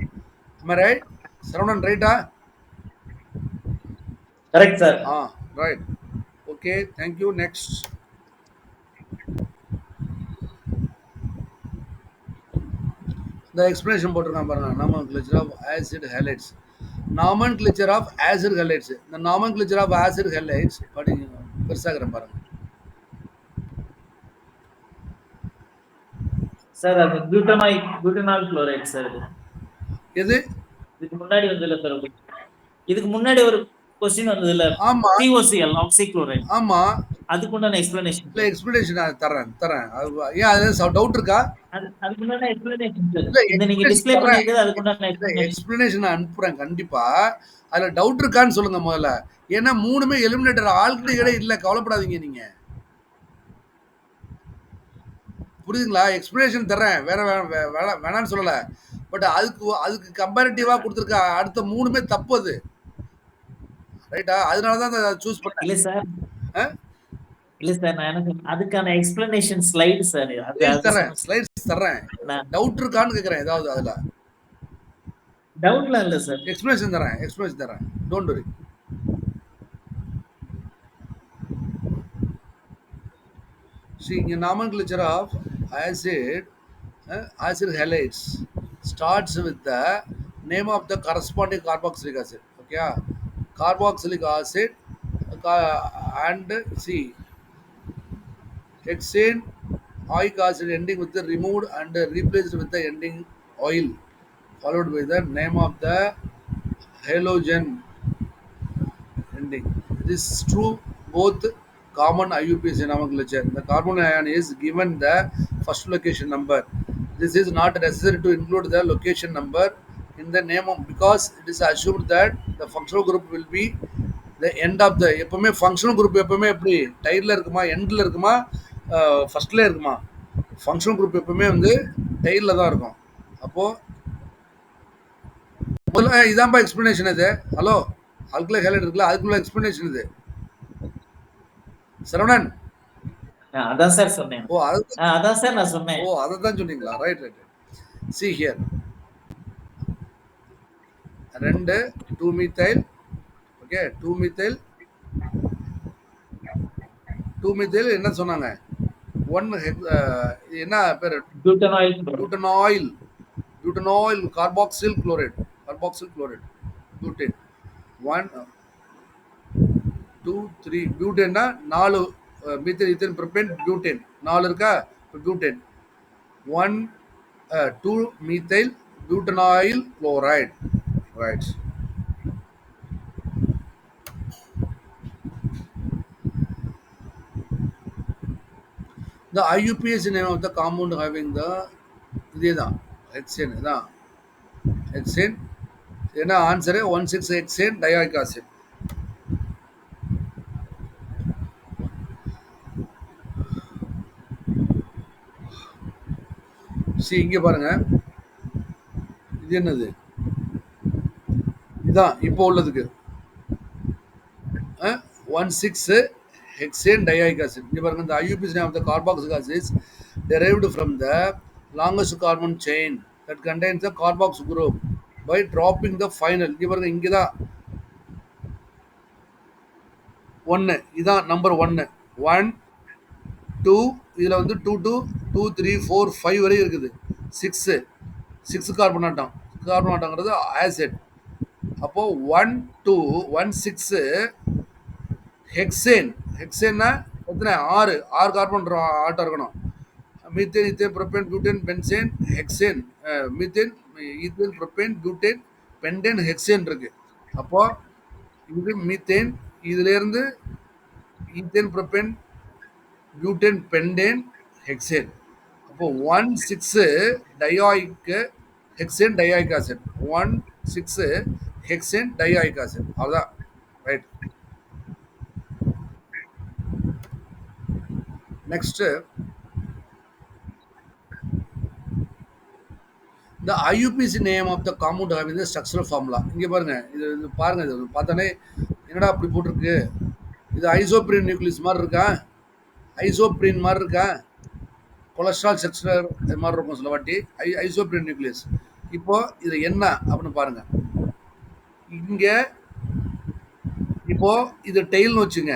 Am I right? Saravanan, right? Correct sir. Right. Okay, thank you. Next. The explanation போட்டிருக்கான் பாருங்க. Nomenclature of acid halides. The nomenclature of acid halides படிங்க, பெருசாகிறேன் பாருங்க. சார் அது பியூட்டனால் குளோரைட் சார். எது? இதுக்கு முன்னாடி வந்ததுல சார், இதுக்கு முன்னாடி ஒரு கொஸ்டின் வந்ததுல, ஆமா, COCl ஆக்சிக்ளோரைட். ஆமா, அதுக்கு உண்டான எக்ஸ்பிளனேஷன். இல்லை, எக்ஸ்பிளனேஷன் தரேன். ஏன் அது டவுட் இருக்கா? அதுக்கு உண்டான எக்ஸ்பிளனேஷன் சார். இல்லை, இந்த நீங்க டிஸ்ப்ளே பண்ணிருக்கிறது அதுக்கு உண்டான எக்ஸ்பிளனேஷன். எக்ஸ்பிளனேஷன் அனுப்புறேன் கண்டிப்பா. அதுல டவுட் இருக்கான்னு சொல்லுங்க முதல்ல. ஏன்னா மூணுமே எலிமினேட்டர், ஆல்ரெடி இல்லை, கவலைப்படாதீங்க நீங்க, புரியுதுங்களா? எக்ஸ்பிளனேஷன் தர்றேன், வேணான்னு சொல்லலை. பட் அதுக்கு கம்பேரிட்டிவா கொடுத்துருக்க அடுத்த மூணுமே தப்பு, அது ரைட்டா? அதனால தான் அதை சூஸ் பண்ணேன். இல்ல சார், நான் எனக்கு அதுக்கான எக்ஸ்பிளனேஷன் ஸ்லைடு சார். ஸ்லைட்ஸ் தர்றேன். டவுட் இருக்கான்னு கேட்குறேன் ஏதாவது. அதுல டவுட்லாம் இல்லை சார். எக்ஸ்பிளனேஷன் தரேன், don't worry. See, in nomenclature of acid halides starts with the name of the corresponding carboxylic acid. Okay, carboxylic acid and see hexane oic acid ending with the removed and replaced with the ending oil, followed by the name of the halogen ending. This is true both common IUPAC nomenclature. The carbon ion is given the first location number. This is not necessary to include the location number in the name because it is assumed that the functional group will be the end of the. எப்பவுமே functional group எப்பவுமே எப்படி டைல்ல இருக்குமா, எண்ட்ல இருக்குமா, ஃபர்ஸ்ட்ல இருக்குமா? ஃபங்க்ஷனல் குரூப் எப்பவுமே வந்து டைல்ல தான் இருக்கும். அப்போ முதல்ல இதான்பா எக்ஸ்பிளனேஷன். இது ஹலோ ஆல்கலைல் ஹைலைட் இருக்குல்ல, அதுக்குள்ள எக்ஸ்பிளனேஷன் இது. சரவணன், அதான் சார் சொன்னேன். அதான் சார் நான் சொன்னேன். அதை தான் சொன்னீங்களா? Right. See here, 2 methyl, okay, 2 methyl என்ன சொன்னாங்க? 1 என்ன பேர்? Butanoyl carboxyl chloride, butane. 1 2 3 பியூட்டேன்னா 4 மீத்தேன் ஈத்தேன் ப்ரோபேன் பியூட்டேன் 4 இருக்கா? இப்போ butane 1 2-methyl butanoyl chloride. Right. The IUP is the name of the compound having the இதுதான் ஹெக்சேன் இதான் ஹெக்சேன். என்ன answer 1,6 hexane dioic acid. C இங்கே பாருங்க, இது என்னது, இதான் இப்போ உள்ளதுக்கு 1,6 hexane dioic acid. இங்கே பாருங்க, the IUP is name of the carboxylic acid is derived from the longest carbon chain that contains the carbox group by dropping the final. இங்கே பாருங்க, இங்கே தான் 1, இதான் நம்பர் 1 1 2, இதில் வந்து 2 2 2 3 4 5 வரை இருக்குது. 6 கார்பன் ஆட்டம்ங்கிறது ஆசிட். அப்போ 1 2 1 6 ஹெக்சேன். ஹெக்சேன்னா எத்தனை, 6 கார்பன் ஆட்டம் இருக்கணும். Methane, ethane, propane, butane, pentane, hexane. Methane, ethane, propane, butane, pentane, hexane இருக்கு. அப்போ இது மீத்தேன், இதுலேருந்து ethane, propane, butane, pentane, hexane. அப்போ 1,6 dioic hexane dioic acid. 1,6 hexane dioic acid. அவ்வளோதான். Right. Next, the IUP is the name of the compound having the structural formula. இங்கே பாருங்க, இது பாருங்க, இது பார்த்தானே என்னடா அப்படி போட்டிருக்கு, இது ஐசோப்ரீன் நியூக்ளியஸ் மாதிரி இருக்கா, ஐசோப்ரீன் மாதிரி இருக்கா, கொலஸ்ட்ரால் ஸ்ட்ரக்சர் இது மாதிரி இருக்கும் சில வாட்டி. Isoprene nucleus. இப்போ இது என்ன அப்படின்னு பாருங்க. இங்கே இப்போ இது டெய்ல்னு வச்சுங்க,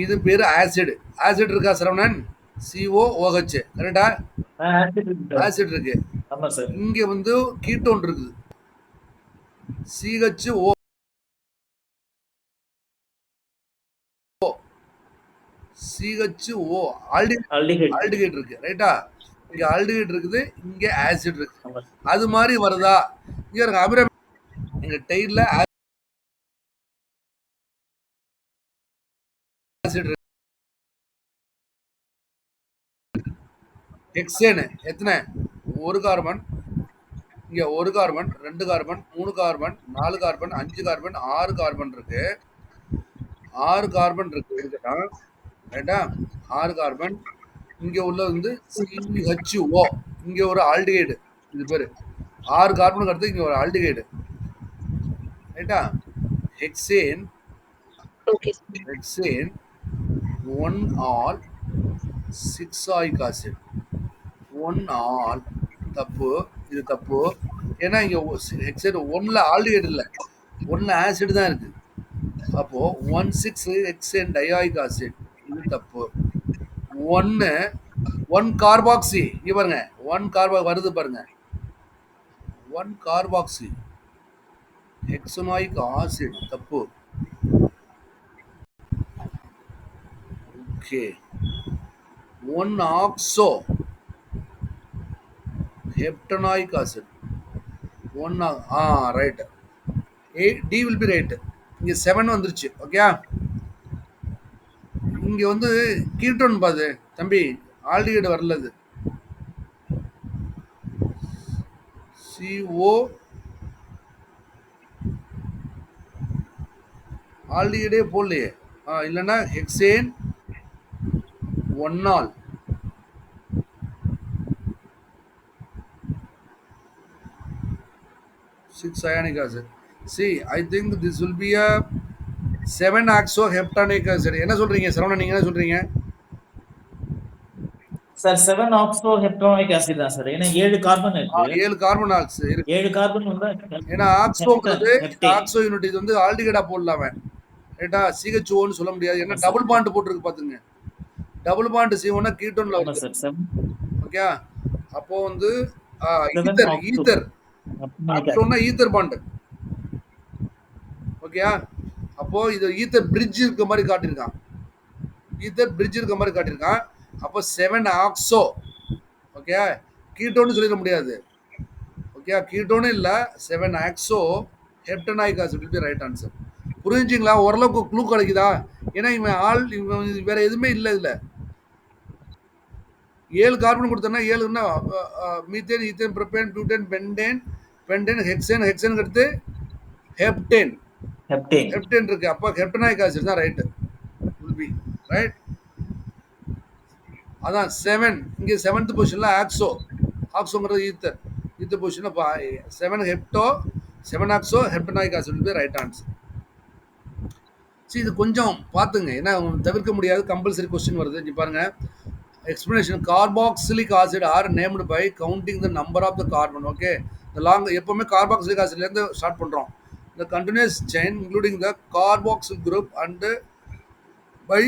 இது பேர் ஆசிட். ஆசிட் இருக்கா சரவணன்? COOH கரெக்டா? ஆசிட் இருக்கு. ஆமா சார். இங்க வந்து கீட்டோன் இருக்குது, CHO. CHO ஆல்டிஹைட் இருக்கு, ரைட்டா? இங்க ஆல்டிஹைட் இருக்குது, இங்க ஆசிட் இருக்கு. அது மாதிரி வருதா? இங்க இருக்க அபிராமி, எங்க டெய்ல ஆசிட் இருக்கு. ஹெக்சேன் எத்தனை, 1 கார்பன், இங்க 1 carbon, 2 carbon, 3 carbon, 4 carbon, 5 carbon, 6 carbon இருக்கு. 6 கார்பன் இருக்கு, ரைட்டா? 6 கார்பன். இங்க உள்ள வந்து CHO, இங்க ஒரு ஆல்டிஹைடு. இது பேரு 6 கார்பனுக்கு அடுத்து இங்க ஒரு ஆல்டிஹைடு, ரைட்டா? Hexane. Okay, sir. Hexane 1 all 6 acid. 1 all தப்பு, இது தப்பு. ஏன்னா இங்க ஹெக்சேன் 1ல ஆல்டிஹைடு இல்லை, 1ல ஆசிட் தான் இருக்கு. அப்போ 1,6 ஹெக்சேன் டயாயிக் ஆசிட், இது தப்பு. 1 கார்பாக்சி, இங்க பாருங்க, 1 கார்பா வருது பாருங்க, 1 கார்பாக்சி ஹெக்சனாயிக் ஆசிட், தப்பு. Okay. 1 oxo heptanoic acid. 1 right. D will be right. இங்க 7 வந்துருச்சு. ஓகே. இங்க வந்து கீட்டோன் பாது தம்பி, ஆல்டிஹைடு வரலது. CO ஆல்டிஹைடே போடலையே. இல்லைன்னா hexane 1 all 6 ionic acid. See, I think this will be a 7 oxoheptanic acid. என்ன சொல்றீங்க சரவணன், நீங்க என்ன சொல்றீங்க? சார் 7 ஆக்சோ ஹெப்டோனிக் ஆசிட் தான் சார். ஏன்னா 7 கார்பன் இருக்கு. 7 கார்பன் ஆக்ஸ் இருக்கு. 7 கார்பன் வந்து ஏன்னா ஆக்சோங்கிறது ஆக்சோ யூனிட், இது வந்து ஆல்டிஹைடா போடலாமே, ரைட்டா? CHOன்னு சொல்ல முடியாது, ஏன்னா டபுள் பாண்ட் போட்டுருக்கு பாத்துங்க. டபுள் பாண்ட் C1 கீட்டோன்ல வருது. ஓகே. அப்போ வந்து ஈத்தர் ஈத்தர் பாண்ட். ஓகே. அப்போ இது ஈத்தர் பிரிட்ஜ் இருக்க மாதிரி காட்டியிருக்கான், ஈத்தர் பிரிட்ஜ் இருக்க மாதிரி காட்டியிருக்கான். அப்போ 7 ஆக்சோ, ஓகே. கீட்டோன்னு சொல்லிட முடியாது. ஓகே, கீட்டோனும் இல்லை, seven oxo heptanoic acid will be right answer. புரிஞ்சுங்களா? ஓரளவுக்கு க்ளூ கிடைக்குதா? ஏன்னா இவன் வேற எதுவுமே இல்லை இதில். 7 கார்பன் கொடுத்தோன்னா 7ன்னா methane, ethane, propane, butane, pentane, ஹெக்சேனுக்கு அடுத்து ஹெப்டேன் இருக்கு. அப்போ ஹெப்டனாயிக் ஆசிட் தான் ரைட்டு. Will be right. அதான் 7 இங்கே 7th பொசிஷனில் ஆக்சோங்கிறது ஈத்தர் பொசிஷனில் 7 oxo heptanoic acid will be right answer. சரி, இது கொஞ்சம் பார்த்துங்க, ஏன்னா தவிர்க்க முடியாது, கம்பல்சரி கொஸ்டின் வருது. இங்கே பாருங்க, explanation. Carboxylic acid are named by counting the number of the carbon. Okay, இந்த எப்பவுமே கார்பாக்சிலிக் ஆசிட்லேருந்து ஸ்டார்ட் பண்ணுறோம். The continuous chain including the carboxyl group and by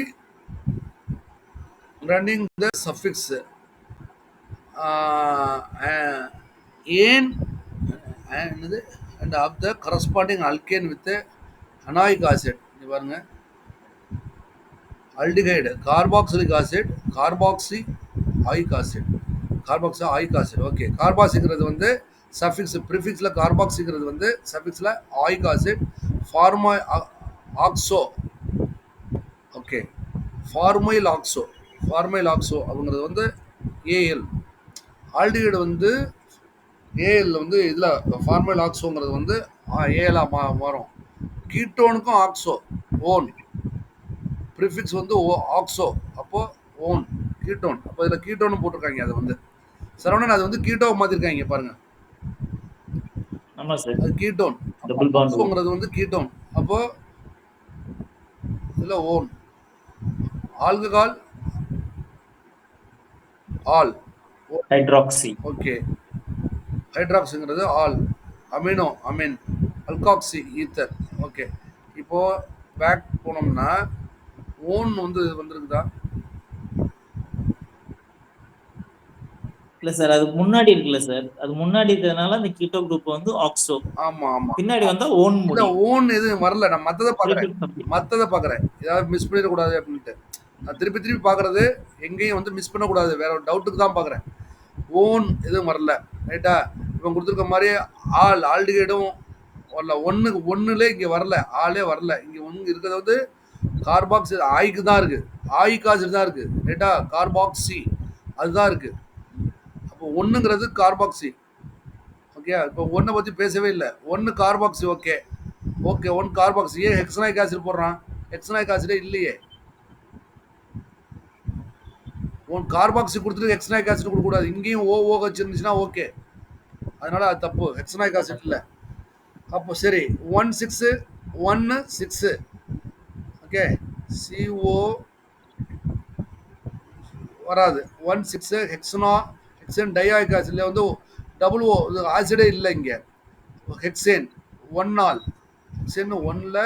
running the suffix என்னது and of the corresponding alkane with anoic acid. இங்கே பாருங்க, aldehyde, carboxylic acid, carboxy oic acid. Okay, கார்பாக்சிக்கிறது வந்து சஃபிக்ஸ், ப்ரிஃபிக்ஸில் கார்பாக்சிக்கிறது வந்து சஃபிக்ஸில் oic acid. Oxo. Okay, formyl oxo அப்படிங்கிறது வந்து ஏஎல். ஆல்டிகைடு வந்து ஏஎல் வந்து இதில் ஃபார்மைல் ஆக்சோங்கிறது வந்து ஏஎலாக மாறும். கீட்டோனுக்கும் ஆக்சோ ஓன், ப்ரிஃபிக்ஸ் வந்து ஆக்சோ, அப்போ ஓன் கீட்டோன். அப்போ இதில் கீட்டோன்னு போட்டிருக்காங்க. அதை வந்து சரவணன், அது வந்து கீட்டோ மாற்றிருக்காங்க பாருங்க. ஆமாம் சார், அது கீட்டோன். டபுள் பாண்ட் ஆக்சோங்கிறது வந்து கீட்டோன். அப்போ இதில் one. Alcohol ol hydroxy. Okay, ஹைட்ராக்ஸிங்கிறது ol, amino amine, alkoxy ether. Okay, இப்போ பேக் போனோம்னா ஓன் வந்து வந்திருக்குதா? இல்ல சார், அது முன்னாடி இருக்குல்ல சார், அது முன்னாடி இருக்கிறதுனால அந்த கீட்டோ குரூப் வந்து ஆக்சோ, ஆமா பின்னாடி வந்தா ஓன் இல்ல, முடியும். ஓன் எதுவும் வரல. நான் மற்றதை பார்க்குறேன், ஏதாவது மிஸ் பண்ணிடக்கூடாது அப்படின்ட்டு. நான் திருப்பி பார்க்குறது எங்கேயும் வந்து மிஸ் பண்ணக்கூடாது, வேற ஒரு டவுட்டுக்கு தான் பார்க்குறேன். ஓன் எதுவும் வரல, ரைட்டா? இவன் கொடுத்துருக்க மாதிரி ஆல்டிகைடும் வரல. ஒன்றுலே இங்கே வரல, ஆளே வரல. இங்கே ஒன்று இருக்கிறது வந்து கார்பாக்சி ஆய்க்கு தான் இருக்குது, ஆயிக் ஆசிட் தான் இருக்குது, ரைட்டா? கார்பாக்சி அதுதான் இருக்குது. அப்போ ஒன்றுங்கிறது கார்பாக்சி. ஓகே, இப்போ ஒன்றை பற்றி பேசவே இல்லை. ஒன்று கார்பாக்சி. Okay, one carboxy. ஏன் ஹெக்ஸனாயிக் ஆசிட் போடுறான்? ஹெக்ஸனாயிக் ஆசிடே இல்லையே. ஒன் கார்பாக்சி கொடுத்துட்டு ஹெக்ஸனாயிக் ஆசிட் கொடுக்கக்கூடாது. இங்கேயும் OH இருந்துச்சுன்னா ஓகே, அதனால அது தப்பு. ஹெக்ஸனாயிக் ஆசிட் இல்லை. அப்போ சரி, 1-6 ஓகே, CO வராது. 1-6 ஹெக்ஸன் டையாயிக் ஆசிட்ல வந்து டபுள் ஓ ஆசிடே இல்லை. இங்கே ஹெக்சேன் 1 ஆல், ஹெக்சேன் 1ல்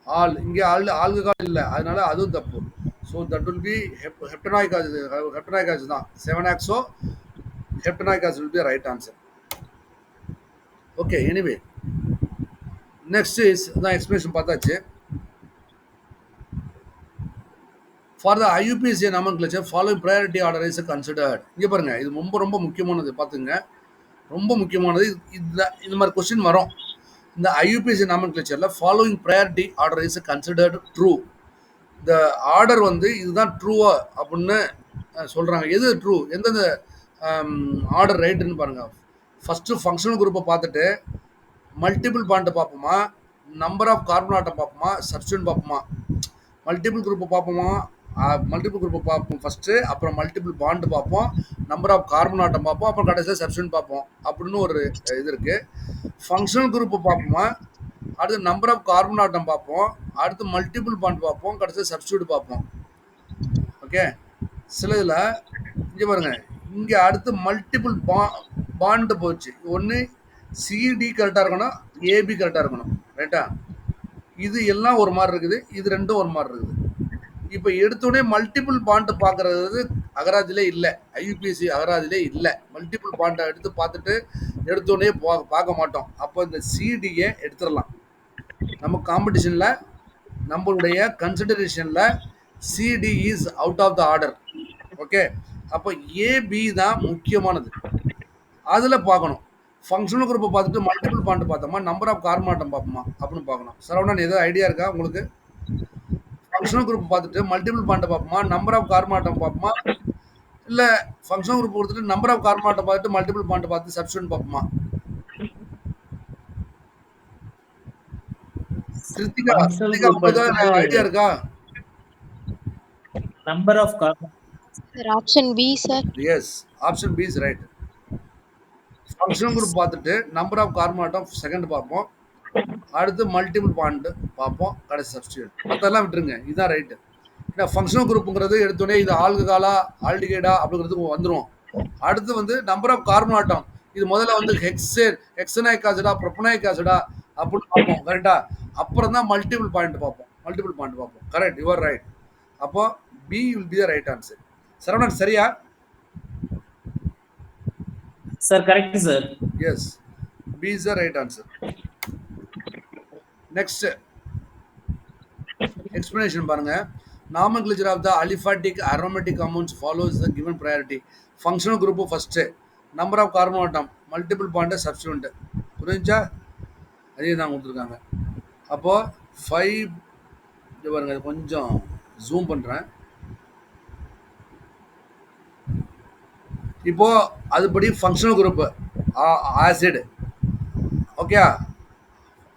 ஆல், இங்கே ஆல்கஹால் இல்லை, அதனால அதுவும் தப்பு. So that will be heptanoic acid தான். Seven oxo heptanoic acid will be right answer. Okay, anyway next is தான் எக்ஸ்பிளேஷன் பார்த்தாச்சு. For the IUPAC nomenclature following priority order is considered. இங்கே பாருங்க, இது ரொம்ப முக்கியமானது, பார்த்துங்க, ரொம்ப முக்கியமானது. இந்த மாதிரி கொஸ்டின் வரும். இந்த ஐயூபிஎஸ்சி நாமன்கிளச்சரில் following priority order is considered true. இந்த ஆர்டர் வந்து இதுதான் ட்ரூவா அப்படின்னு சொல்கிறாங்க. எது ட்ரூ, எந்தெந்த ஆர்டர் ரைட்டுன்னு பாருங்கள். ஃபஸ்ட்டு ஃபங்க்ஷனல் குரூப்பை பார்த்துட்டு மல்டிபிள் பாண்டை பார்ப்போமா, நம்பர் ஆஃப் கார்பன் ஆட்டம் பார்ப்போமா, சப்ஸ்டியூட் பார்ப்போமா. மல்டிபிள் குரூப்பை பார்ப்போம் ஃபஸ்ட்டு, அப்புறம் மல்டிபிள் பாண்டு பார்ப்போம், நம்பர் ஆஃப் கார்பன் ஆட்டம் பார்ப்போம், அப்புறம் கடைசியாக சப்ஸ்டியூட் பார்ப்போம் அப்படின்னு ஒரு இது இருக்குது. ஃபங்க்ஷனல் குரூப்பை பார்ப்போமா, அடுத்து நம்பர் ஆஃப் கார்பன் ஆட்டம் பார்ப்போம், அடுத்து மல்டிபிள் பாண்ட் பார்ப்போம், கடைசியாக சப்ஸ்டியூட் பார்ப்போம். ஓகே, சில இதில் இங்கே பாருங்க, இங்கே அடுத்து மல்டிபிள் பாண்டு போச்சு. ஒன்று சிடி கரெக்டாக இருக்கணும், ஏபி கரெக்டாக இருக்கணும், ரைட்டா? இது எல்லாம் ஒரு மாதிரி இருக்குது, இது ரெண்டும் ஒரு மாதிரி இருக்குது. இப்போ எடுத்தோடனே மல்டிபிள் பாண்ட் பார்க்கறது அகராதிலே இல்லை, ஐயூபிஎஸ்சி அகராதிலே இல்லை. மல்டிபிள் பாண்டை எடுத்து பார்த்துட்டு எடுத்தோடனே பார்க்க மாட்டோம். அப்போ இந்த சிடியை எடுத்துடலாம். நம்ம காம்படிஷனில் நம்மளுடைய கன்சிடரேஷனில் CD is out of the order. Okay, அப்போ ஏபி தான் முக்கியமானது. அதில் பார்க்கணும். ஃபங்க்ஷனல் குரூப்பை பார்த்துட்டு மல்டிபிள் பாண்ட் பார்த்தோமா, நம்பர் ஆஃப் கார்பன் பார்ப்போமா அப்படின்னு பார்க்கணும். சரவணன் ஏதாவது ஐடியா இருக்கா உங்களுக்கு? ஃபங்க்ஷனல் குரூப் பார்த்துட்டு மல்டிபிள் பாண்ட் பார்ப்போமா, நம்பர் ஆஃப் கார்பன் பார்ப்போமா, இல்லை ஃபங்க்ஷனல் குரூப் கொடுத்துட்டு நம்பர் ஆஃப் கார்பன் பார்த்துட்டு மல்டிபிள் பாண்ட் பார்த்து சப்ஸ்டியூட் பார்ப்போமா? கிருத்திகா, Functional கிருத்திகா group உங்களுக்கு எடுத்துட்டு ஐடியா இருக்கா? number of carbon. Sir, option B, sir. Yes, option B is right. Functional group பார்த்துட்டு நம்பர் ஆஃப் கார்பன் செகண்ட் பார்ப்போம், அடுத்து மல்டிபிள் பாண்ட் பார்ப்போம், கடைசி சப்ஸ்டியூட். மற்றெல்லாம் விட்டுருங்க, இதுதான் ரைட்டு. ஏன்னா ஃபங்க்ஷனல் குரூப்புங்கிறது எடுத்தோடனே இது ஆல்கஹாலா ஆல்டிகைடா அப்படிங்கிறதுக்கு வந்துடும். அடுத்து வந்து நம்பர் ஆஃப் கார்பன் ஆட்டம், இது முதல்ல வந்து ஹெக்ஸனாயிக் ஆசிடா ப்ரொப்பனாயிக் ஆசிடா அப்படின்னு பார்ப்போம், கரெக்டா? அப்புறம் தான் மல்டிபிள் பாயிண்ட் பார்ப்போம். Correct, your right. அப்போ B will be the right answer. Saravanan சரியா? Sir, correct, sir. Yes, B is the right answer. Next explanation பாருங்க. Nomenclature of the aliphatic aromatic compounds follows the given priority. Functional group first, number of carbon atom, multiple bond substituent. புரிஞ்சா? அதே தான் கொடுத்துருக்காங்க. அப்போ 5 இது பாருங்க, இது கொஞ்சம் ஜூம் பண்ணுறேன். இப்போ அதுபடி ஃபங்க்ஷனல் குரூப் ஆசிட், ஓகே.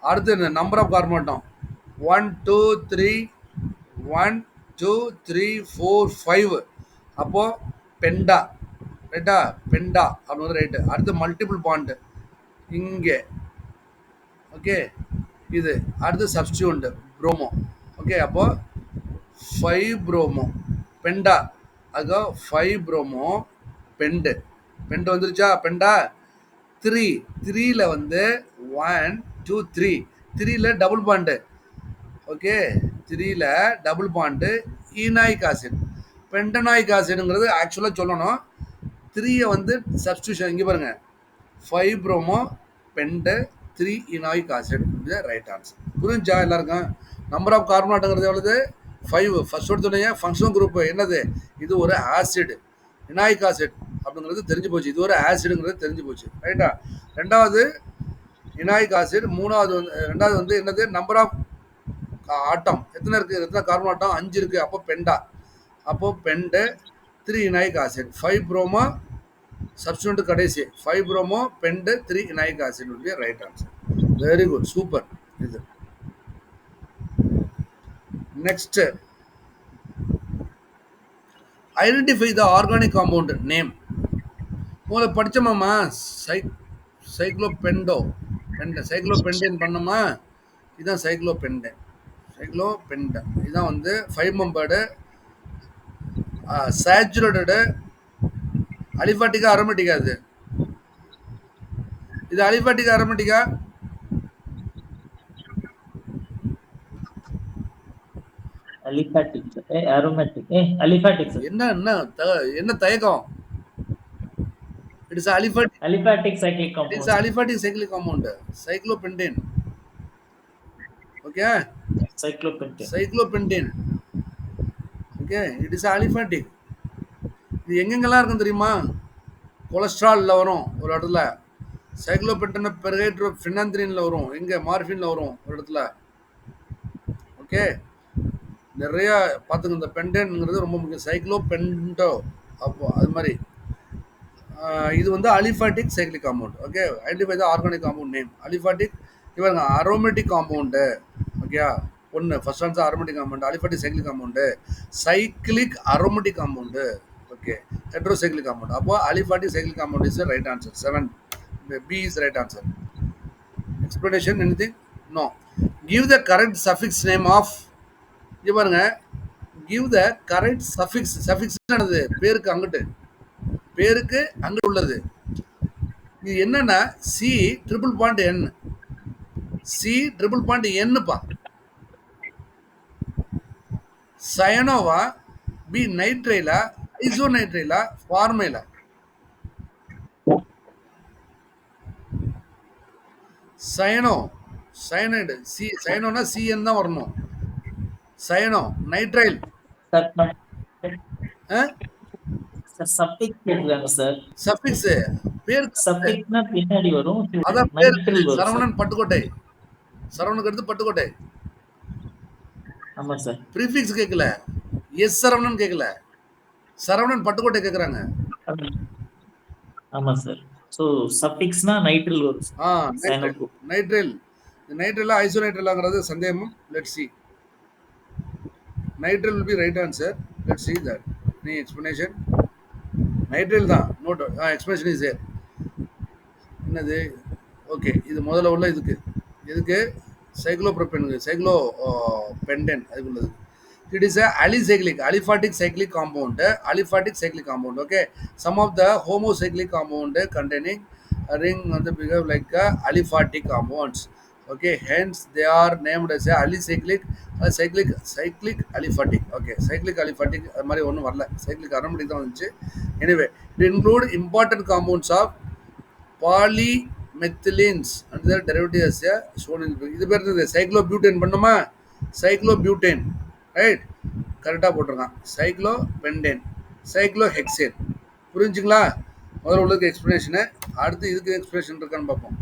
அடுத்து நம்பர் ஆஃப் கார்பன் ஆட்டம் 1 2 3 1 2 3 4 5. அப்போ பெண்டா, ரைட்டா? பெண்டா அப்படின்னு ரைட்டு. அடுத்து மல்டிபிள் பாண்டு இங்கே, ஓகே. இது அடுத்து சப்ஸ்டியூண்ட் ப்ரோமோ, ஓகே. அப்போ 5 ப்ரோமோ பெண்டா, அதுக்கு 5 ப்ரோமோ பெண்டு வந்துருச்சா? பெண்டா 3ல வந்து 1 2 3ல டபுள் பாண்டு, ஓகே. 3ல double bond enoic acid. Pentanoic ஆசிடுங்கிறது ஆக்சுவலாக சொல்லணும் 3யை வந்து சப்ஸ்டியூஷன். இங்கே பாருங்க, 5 ப்ரோமோ பெண்டு 3 ஈனாயிக் ஆசிட், இது ரைட் ஆன்சர். புரிஞ்சா எல்லாருக்கும்? நம்பர் ஆஃப் கார்பன் ஆட்டங்கிறது எவ்வளவு? 5. ஃபர்ஸ்ட் எடுத்தோடனே ஃபங்க்ஷனல் குரூப் என்னது? இது ஒரு ஆசிட், இனாயிக் ஆசிட் அப்படிங்கிறது தெரிஞ்சு போச்சு. இது ஒரு ஆசிடுங்கிறது தெரிஞ்சு போச்சு, ரைட்டா? ரெண்டாவது இனாயிக் ஆசிட். ரெண்டாவது வந்து என்னது? நம்பர் ஆஃப் ஆட்டம் எத்தனை இருக்குது? எத்தனை கார்பன் ஆட்டம்? 5 இருக்குது. அப்போ பெண்டா, அப்போ pent 3 enoic acid. 5 bromo substituent கடைசி 5 ப்ரோமோ பெண்டு 3 இனாயிக் ஆசிட் உடைய right answer. Very good, super. இது next, identify the organic compound name. முதல்ல படித்தோமாம்மா, சைக்ளோபெண்டேன் பண்ணோமா? இதுதான் சைக்ளோபெண்டேன். இதுதான் வந்து 5 மெம்பர்டு சேச்சுரேட்டடு அலிஃபாட்டிக்கா அரோமேட்டிக்கா? இது அலிஃபாட்டிக்கா அரோமேட்டிக்கா? Aliphatic, aromatic, aliphatic, sir. என்ன தயக்கம்? It is aliphatic. Aliphatic cyclic compound. It's aliphatic cyclic compound, cyclopentane, okay. Cyclopentane, okay. It is aliphatic. இது எங்கெங்கெல்லாம் இருக்கும் தெரியுமா? கொலஸ்ட்ராலில் வரும் ஒரு இடத்துல, சைக்ளோபெண்டனை பெர்ஹைட்ரோ ஃபினாந்திரினில் வரும், எங்கே? மார்ஃபினில் வரும் ஒரு இடத்துல, ஓகே. நிறையா பார்த்துங்க, இந்த பெண்டேன்ங்கிறது ரொம்ப முக்கியம். சைக்ளோபெண்டோ, அப்போ அது மாதிரி இது வந்து aliphatic cyclic compound, okay. Identify the organic compound name. Aliphatic. இவங்க அரோமேட்டிக் காம்பவுண்டு, ஓகே. ஒன்று first answer aromatic compound, aliphatic cyclic compound, cyclic aromatic compound, okay. Heterocyclic compound. அப்போ aliphatic cyclic compound is right answer. 7, B is right answer. Explanation anything? No. Give the correct suffix name of. இங்கே பாருங்க, give the correct suffix. Suffix என்னது? பேருக்கு அங்கிட்டு உள்ளது. இது என்னன்னா சி ட்ரிபிள் பாயிண்ட் என். சி ட்ரிபிள் பாயிண்ட் என்னப்பா? சயனோவா, பி நைட்ரைலா, ஐசோநைட்ரைலா, ஃபார்மைலா? சயனைடு. சி சயனோனா சிஎன் தான் வரணும். சயனோ, நைட்ரைல், சார் சஃபிக்ஸ் கேக்குறாங்க சார். சஃபிக்ஸ் பேர் சஃபிக்ஸ்னா பின்னாடி வரும். அதான் பேர் நைட்ரல் வரும் சார். சரவணன் பட்டுக்கோட்டை. சரவணனுக்கு அடுத்து பட்டுக்கோட்டை. ஆமா சார். ப்ரீஃபிக்ஸ் கேட்கல. எஸ் சரவணன் கேட்கல. சரவணன் பட்டுக்கோட்டை கேட்குறாங்க. ஆமா சார். ஸோ சஃபிக்ஸ்னா நைட்ரல் வரும் சார். நைட்ரல் நைட்ரல் நைட்ரலா ஐசோநைட்ரலாங்கிறது சந்தேகமும். Let's see. Nitrile will be right answer. Let's see that. Any explanation? Nitrile தான். Note explanation is there. என்னது? ஓகே, இது முதல்ல உள்ள இதுக்கு சைக்ளோப்ரோபெனுக்கு சைக்ளோ பென்டென் அதுக்குள்ளது. It is a alicyclic, aliphatic cyclic compound. Aliphatic cyclic compound. Okay, some of the homocyclic compound containing a ring on the behave like aliphatic compounds. Okay, hence they are named as a alicyclic, cyclic aliphatic. Okay, cyclic aliphatic அது மாதிரி ஒன்றும் வரல. cyclic aromatic தான் வந்துச்சு. Anyway, it include important compounds of polymethylene and their derivatives shown in இது பேர் இருக்குது. சைக்ளோபியூட்டேன் பண்ணுமா? சைக்ளோபியூட்டேன் ரைட் கரெக்டாக போட்டிருக்கான். Cyclo pentane, cyclo hexane. புரிஞ்சுங்களா? முதல்ல உள்ளதுக்கு எக்ஸ்பிளனேஷனு. அடுத்து இதுக்கு எக்ஸ்பிளனேஷன் இருக்கான்னு பார்ப்போம்.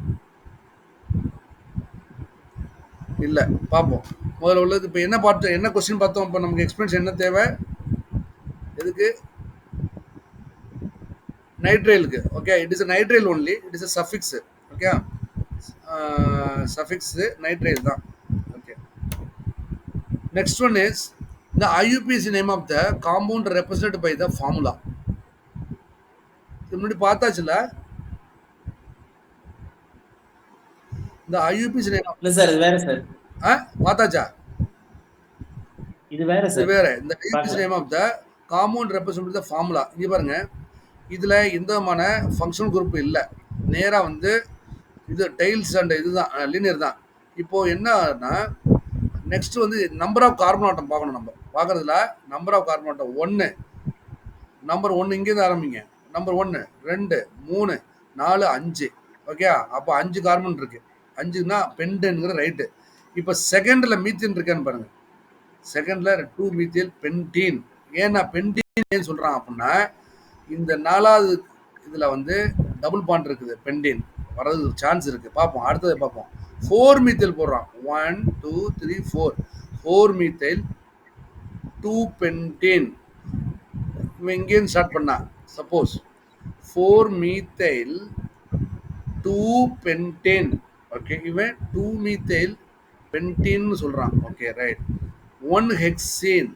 இல்லை பார்ப்போம். முதல்ல உள்ளதுக்கு இப்போ என்ன பார்த்தோம், என்ன கொஸ்டின் பார்த்தோம். இப்போ நமக்கு எக்ஸ்பிளனேஷன் என்ன தேவை? எதுக்கு? நைட்ரேலுக்கு. Okay, it is a nitrile only. It is a suffix. Okay, suffix nitrile தான். Next one is the IUP is the name of the compound represented by the formula. முன்னாடி பார்த்தாச்சுல. The IUP is the name of இல்ல சார் இது வேற சார். பார்த்தாச்சா? இது வேற சார். வேற. இந்த IUP is the name of the compound represented by the formula. இங்க பாருங்க, இதுல எந்த விதமான ஃபங்க்ஷனல் குரூப் இல்லை. நேரா வந்து இது டைல்ஸ் அண்ட் இதுதான் லீனியர் தான். இப்போ என்னன்னா நெக்ஸ்ட் வந்து நம்பர் ஆஃப் கார்பன் ஆட்டம் பார்க்கணும். நம்ம பார்க்கறதுல number of carbon atom 1 number 1 இங்கேருந்து ஆரம்பிங்க. நம்பர் 1 2 3 4 5. ஓகே, அப்போ 5 கார்பன் இருக்கு. 5னா பென்டேன்ங்கிற ரைட்டு. இப்போ செகண்டில் மீத்தேன் இருக்கான்னு பாருங்க. செகண்டில் 2 மீத்தேல் பென்டீன். ஏன்னா பென்டீன் ஏன்னு சொல்கிறான் அப்படின்னா இந்த 4வது இதில் வந்து டபுள் பாண்ட் இருக்குது. பென்டீன் வர்றது சான்ஸ் இருக்குது. பார்ப்போம், அடுத்தது பார்ப்போம். 4 மீத்தேல் போடுறான். 1 2 3 4 4 மீத்தேல் 2 பென்டேன். இவன் இங்கேருந்து ஸ்டார்ட் பண்ணா. Suppose 4 methyl 2 pentane. ஓகே, இவன் 2 மீத்தேல் பென்டீன்னு சொல்கிறான். Okay right. 1 hexane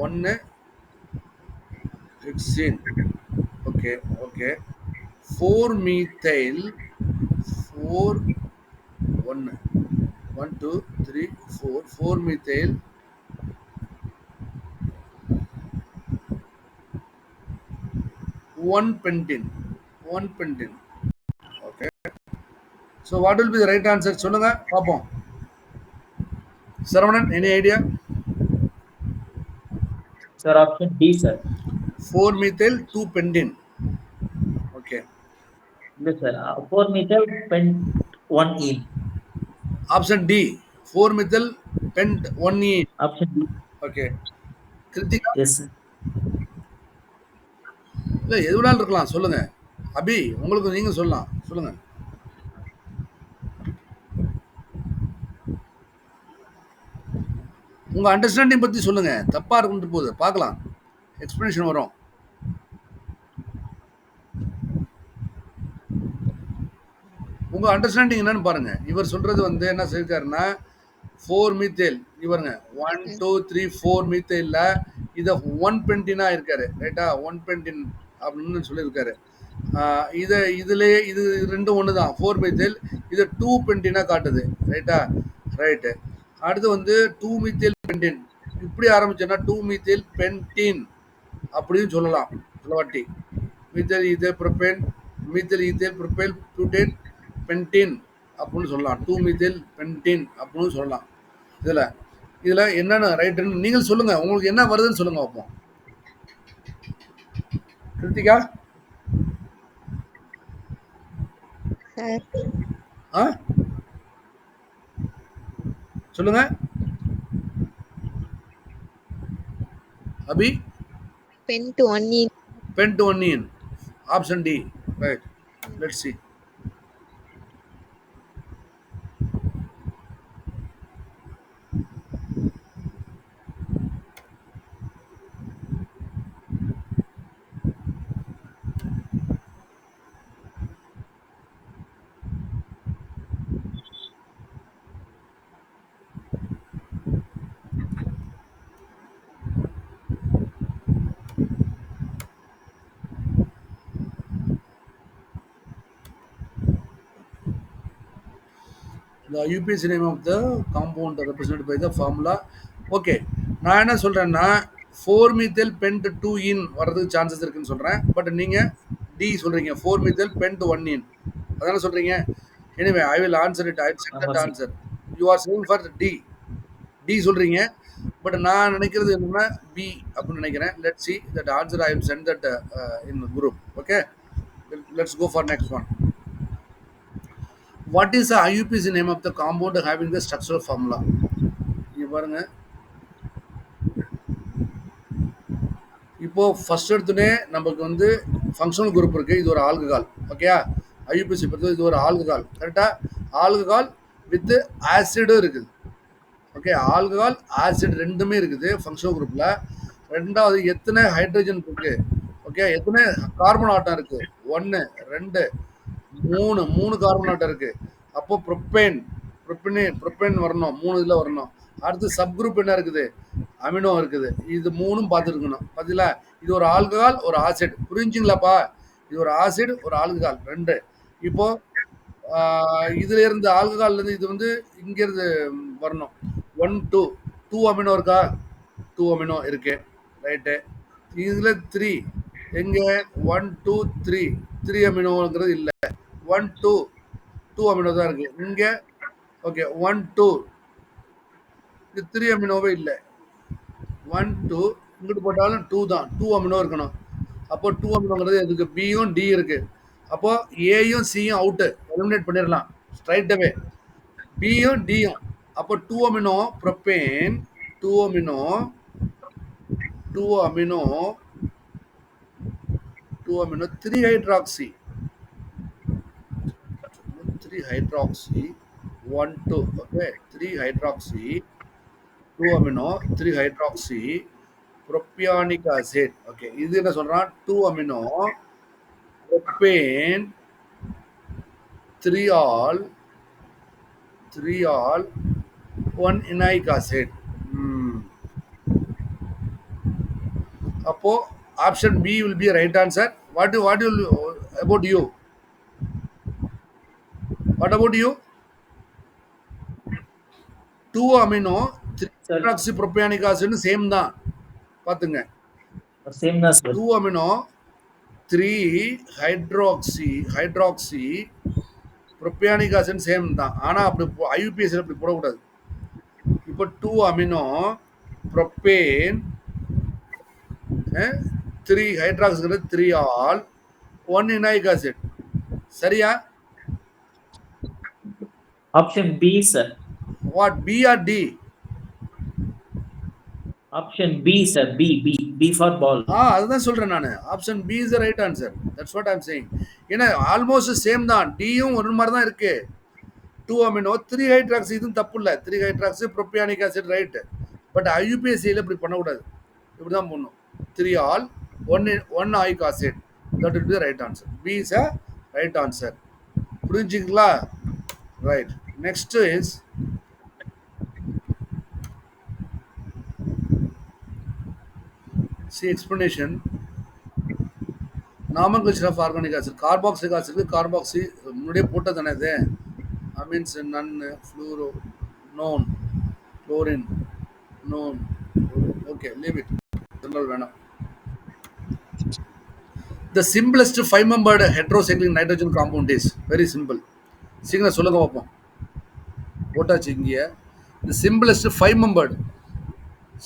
1 hexane. Okay okay. 4 methyl 4 1 1 2 3 4 4 methyl 1 pentene 1 pentene. Okay, so what will be the right answer? சொல்லுங்க பாப்போம். Saravanan, any idea? Sir, option D sir. 4 methyl 2 pentene. Okay, இல்ல sir 4 methyl pent 1ene. option D 4 methyl pent 1ene. Option D. Okay, Krithika. Yes sir. இல்ல எது வேணாலும் இருக்கலாம். சொல்லுங்க அபி, உங்களுக்கு நீங்க சொல்லலாம். சொல்லுங்க. உங்க அண்டர்ஸ்டாண்டிங் பத்தி சொல்லுங்க. தப்பா இருக்குன்னு போகுது, பார்க்கலாம், எக்ஸ்பிளனேஷன் வரும். உங்க அண்டர்ஸ்டாண்டிங் என்னன்னு பாருங்க. இவர் சொல்றது வந்து என்ன சொல்லிருக்காருன்னா 4 மீத்தேல் இவருங்க 1 2 3 4 மீத்தேல்ல இதை 1 பென்டினா இருக்காரு ரைட்டா. 1 பென்டின் அப்படின்னு சொல்லியிருக்காரு. இதுலேயே இது ரெண்டும் ஒன்று தான். 4 மீத்தேல் இதை 2 பென்டினா காட்டுது ரைட்டா. ரைட்டு. அடுத்து வந்து 2 மீத்தேல் பென்டின் இப்படி ஆரம்பிச்சோன்னா 2 மீத்தேல் பென்டீன் அப்படின்னு சொல்லலாம். சிலவாட்டி methyl ethyl propane methyl ethyl propyl butane pentene அப்படின்னு சொல்லலாம். 2 மீத்தேல் பென்டீன் அப்படின்னு சொல்லலாம். இதில் என்னென்ன ரைட்டுன்னு நீங்கள் சொல்லுங்கள். உங்களுக்கு என்ன வருதுன்னு சொல்லுங்கள் பார்ப்போம். கிருத்திகா சொல்லுங்க. அபி pent 1ene pentoniene. Option D. Right. Let's see. The IUPAC name of the compound represented by the formula. Okay, நான் என்ன சொல்கிறேன்னா 4-methyl pent 2-ene வர்றதுக்கு சான்சஸ் இருக்குன்னு சொல்கிறேன். பட் நீங்கள் டி சொல்கிறீங்க 4-methyl pent 1-ene. அதானே சொல்கிறீங்க. Anyway I will answer it. I check ஆமா that sir. Answer. You are saying for D. D சொல்கிறீங்க. பட் நான் நினைக்கிறது என்னன்னா பி அப்படின்னு நினைக்கிறேன். Let see that answer. I will send that in group. Okay, let's go for next one. What is the IUPAC name of the compound having the structural formula? இங்க பாருங்க. இப்போ ஃபர்ஸ்ட் எடுத்துனே நமக்கு வந்து ஃபங்க்ஷனல் குரூப் இருக்கு. இது ஒரு ஆல்கஹால். ஓகே, IUPAC பொறுத்தவரை இது ஒரு ஆல்கஹால். கரெக்டா? ஆல்கஹால் வித் ஆசிடும் இருக்குது. ஓகே, ஆல்கஹால் ஆசிட் ரெண்டுமே இருக்குது ஃபங்க்ஷனல் குரூப்ல. ரெண்டாவது எத்தனை ஹைட்ரஜன் இருக்கு? ஓகே, எத்தனை கார்பன் ஆட்டம் இருக்கு? 1 2 3 கார்பன் ஆட்டம் இருக்கு. அப்போ ப்ரொப்பேன் வரணும். 3 இதுல வரணும். அடுத்து சப் குரூப் என்ன இருக்குது? அமினோ இருக்குது. இது 3ம் பார்த்துருக்கணும். பார்த்தீங்களா? இது ஒரு ஆல்கஹால் ஒரு ஆசிட். புரிஞ்சுங்களாப்பா? இது ஒரு ஆசிட் ஒரு ஆல்கஹால் 2. இப்போ இதுல இருந்து ஆல்கஹால்ல இருந்து இது வந்து இங்க இருந்து வரணும். 1 2 அமினோ இருக்கா? 2 அமினோ இருக்கு. ரைட்டு. இதுல 3 எங்க? 1 2 3 அமினோங்கிறது இல்லை. 1 2 அமினோ தான் இருக்கு இங்க. ஓகே, 1 2 இது 3 அமினோவே இல்லை. 1 2 இங்கிட்டு போட்டாலும் 2 தான். 2 அமினோ இருக்கணும். அப்போ 2 அமினோங்கிறது எதுக்கு? பியும் டி இருக்கு. அப்போ ஏயும் சியும் அவுட்டு, எலிமினேட் பண்ணிடலாம் ஸ்ட்ரைட் அவே. பியும் டியும். அப்போ 2 amino propane 2 amino 3 hydroxy 1 2. Okay, 3 hydroxy 2 amino 3 hydroxy propionic acid. Okay, இது என்ன சொல்றான்? 2 amino propane 3 ol 1 enoic acid. அப்போ option B will be right answer. What about you? What about you? 2 amino 3 hydroxy propionic acid same தான். பாத்துங்க, சேம் தான் sir. 2 amino 3 hydroxy propionic acid same தான். ஆனா அப்படி ஐயூபிஎஸ்ல அப்படி போடக்கூடாது. இப்போ 2 amino propane 3 hydroxy 3 ol 1 enoic acid. சரியா? Option B sir. What, B or D? Option B sir. B for ball. அதுதான் சொல்றேன் நான். Option B is the right answer. That's what I am saying. ஏன்னா ஆல்மோஸ்ட் சேம் தான். டியும் ஒரு மாதிரி தான் இருக்கு. 2 அமினோ 3 ஹைட்ராக்சி, இதுவும் தப்பு இல்லை. 3 hydroxy propionic acid right. But ஐயூபிஎஸ்சியில் இப்படி பண்ணக்கூடாது. இப்படி தான் பண்ணணும். 3 ol 1 oic acid. That will be the right answer. B is a right answer. புரிஞ்சுங்களா? Right. Next is see explanation. Nomenclature of organic acid. Carboxylic acid, carboxy முன்னாடியே போட்டதானே இது. amines none, fluoro known, chlorine known. Okay, leave it. General வேணாம். The simplest 5-membered heterocyclic nitrogen compound is very simple. சீக்கிரம் சொல்லுங்க பார்ப்போம். போட்டாச்சு இங்கே. The simplest 5-membered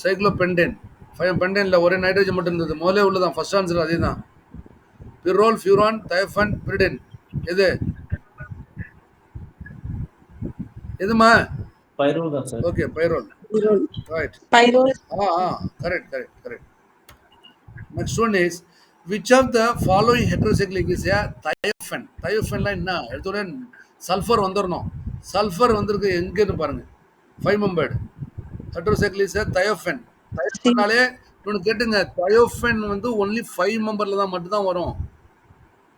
cyclopentane. 5 பென்டேன்ல ஒரே நைட்ரஜன் மட்டும் இருந்தது. முதல்ல உள்ளதான் ஃபர்ஸ்ட் ஆன்சர் அதே தான். Pyrrole, furan, thiophene, pyridine. எதுமா? பைரோல் தான் sir. Okay, pyrrole. Right. Pyrrole. Correct. Next one is which of the following heterocyclic is a thiophene? தயோஃபென்லாம் என்ன எடுத்தோடனே சல்ஃபர் வந்துடணும். சல்ஃபர் வந்திருக்கு எங்கன்னு பாருங்க. 5 membered heterocyclic is a thiophene. C. தயோஃபென்னாலே இன்னொன்று கேட்டுங்க, தயோஃபென் வந்து ஒன்லி 5 மெம்பரில் தான் மட்டும்தான் வரும்.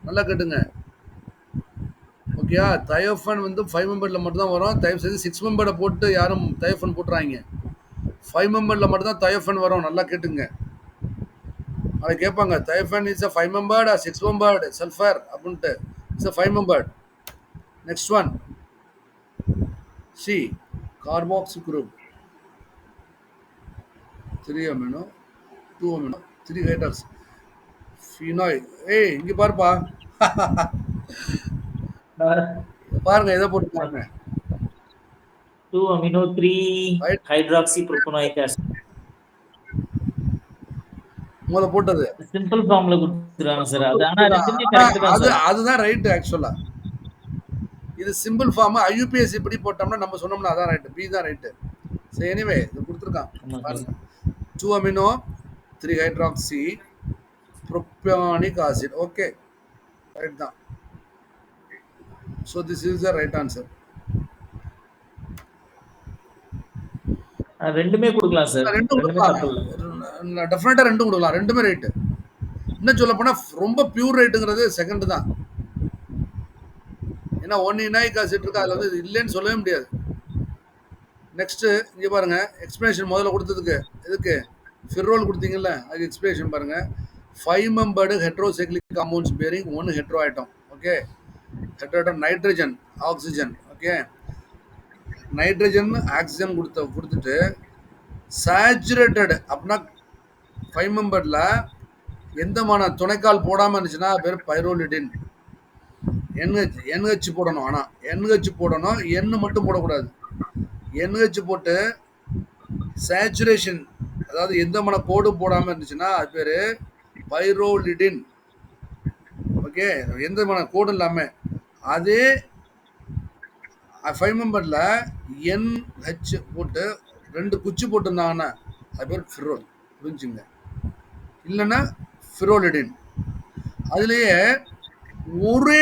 நல்லா கேட்டுங்க. ஓகேயா? தயோஃபன் வந்து 5 மெம்பரில் மட்டும்தான் வரும். தயவு செய்து 6 மெம்பரை போட்டு யாரும் தயோஃபன் போட்டுறாங்க. 5 மெம்பரில் மட்டும்தான் தயோஃபன் வரும். நல்லா கேட்டுங்க. அதை கேட்பாங்க, thiophene is a 5 membered 6 membered sulphur அப்படின்ட்டு. It's a 5 membered. Next one C carboxy group 3 amino 2 amino 3 hydroxy ஃபினாய். ஏய் இங்கே பாருப்பா. பாருங்க எதை போட்டு பாருங்க. 2 amino 3 Right. hydroxypropanoic acid. உங்களை போட்டது சிம்பிள் ஃபார்ம்ல கொடுத்துறாங்க சார். அது ஆனா ரெண்டுமே கரெக்ட் தான் அது சார். அதுதான் ரைட். ஆக்சுவலா இது சிம்பிள் ஃபார்ம். ஐயூபிஎஸ் இப்படி போட்டோம்னா நம்ம சொன்னோம்னா அதான் ரைட். பி தான் ரைட்டு. சரி எனிவே இது கொடுத்துருக்கான் ஆமா சார். பாருங்க. 2 amino 3 hydroxy propionic acid. Okay right தான். So this is the right answer. ரெண்டுமே கொடுக்கலாம் சார். ரெண்டும் ரெண்டுமே கொடுக்கலாம். தப்பு இல்ல. டெஃபினட்டாக ரெண்டும் கொடுக்கலாம். ரெண்டுமே ரைட்டு. இன்னும் சொல்ல போனால் ரொம்ப பியூர் ரைட்டுங்கிறது செகண்ட் தான். ஏன்னா ஒன் இனாயிக் ஆசிட் இருக்கு, அதில் வந்து இல்லைன்னு சொல்லவே முடியாது. நெக்ஸ்ட்டு இங்கே பாருங்கள், எக்ஸ்பிளேஷன் முதல்ல கொடுத்ததுக்கு எதுக்கு ஃபிரோல் கொடுத்தீங்கல்ல, அதுக்கு எக்ஸ்பிளேஷன் பாருங்கள். 5 membered heterocyclic compounds bearing 1 hetero atom. Okay, hetero atom nitrogen oxygen. Okay, nitrogen oxygen கொடுத்துட்டு சேச்சுரேட்டட் அப்படின்னா 5 மெம்பரில் எந்தமான துணைக்கால் போடாமல் இருந்துச்சுன்னா பேர் பைரோலிடின். NH போடணும். ஆனால் NH போடணும், எண்ணு மட்டும் போடக்கூடாது. NH போட்டு சேச்சுரேஷன், அதாவது எந்தமான கோடு போடாமல் இருந்துச்சுன்னா அது பேர் பைரோலிடின். ஓகே, எந்தமான கோடு இல்லாமல் அதே 5 மெம்பரில் NH போட்டு 2 குச்சி போட்டிருந்தாங்கன்னா அது பேர் ஃபிரோல். புரிஞ்சுங்க. இல்லைன்னா ஃபிரோலிடின். அதுலேயே ஒரே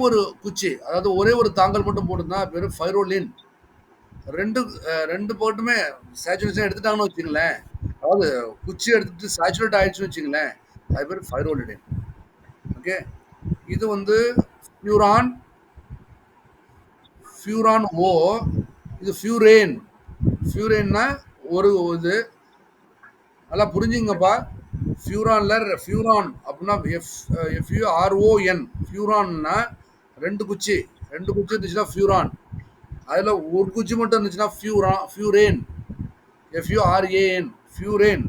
ஒரு குச்சி, அதாவது ஒரே ஒரு தாங்கல் மட்டும் போட்டிருந்தா பேர் ஃபைரோலின். ரெண்டு போட்டுமே சேச்சுரேஷன் எடுத்துட்டாங்கன்னு வச்சுங்களேன், அதாவது குச்சி எடுத்துட்டு சேச்சுரேட் ஆயிடுச்சுன்னு வச்சுங்களேன், அது பேர் ஃபைரோலிடின். ஓகே, இது வந்து ஃபியூரான் ஓ, இது ஃபியூரேன்னா ஒரு இது நல்லா புரிஞ்சுங்கப்பா. ஃபியூரான் அப்படின்னா FURON. ஃபியூரான்னா 2 குச்சி இருந்துச்சுன்னா ஃபியூரான். அதில் ஒரு குச்சி மட்டும் இருந்துச்சுன்னா ஃபியூரேன். FURAN ஃபியூரேன்.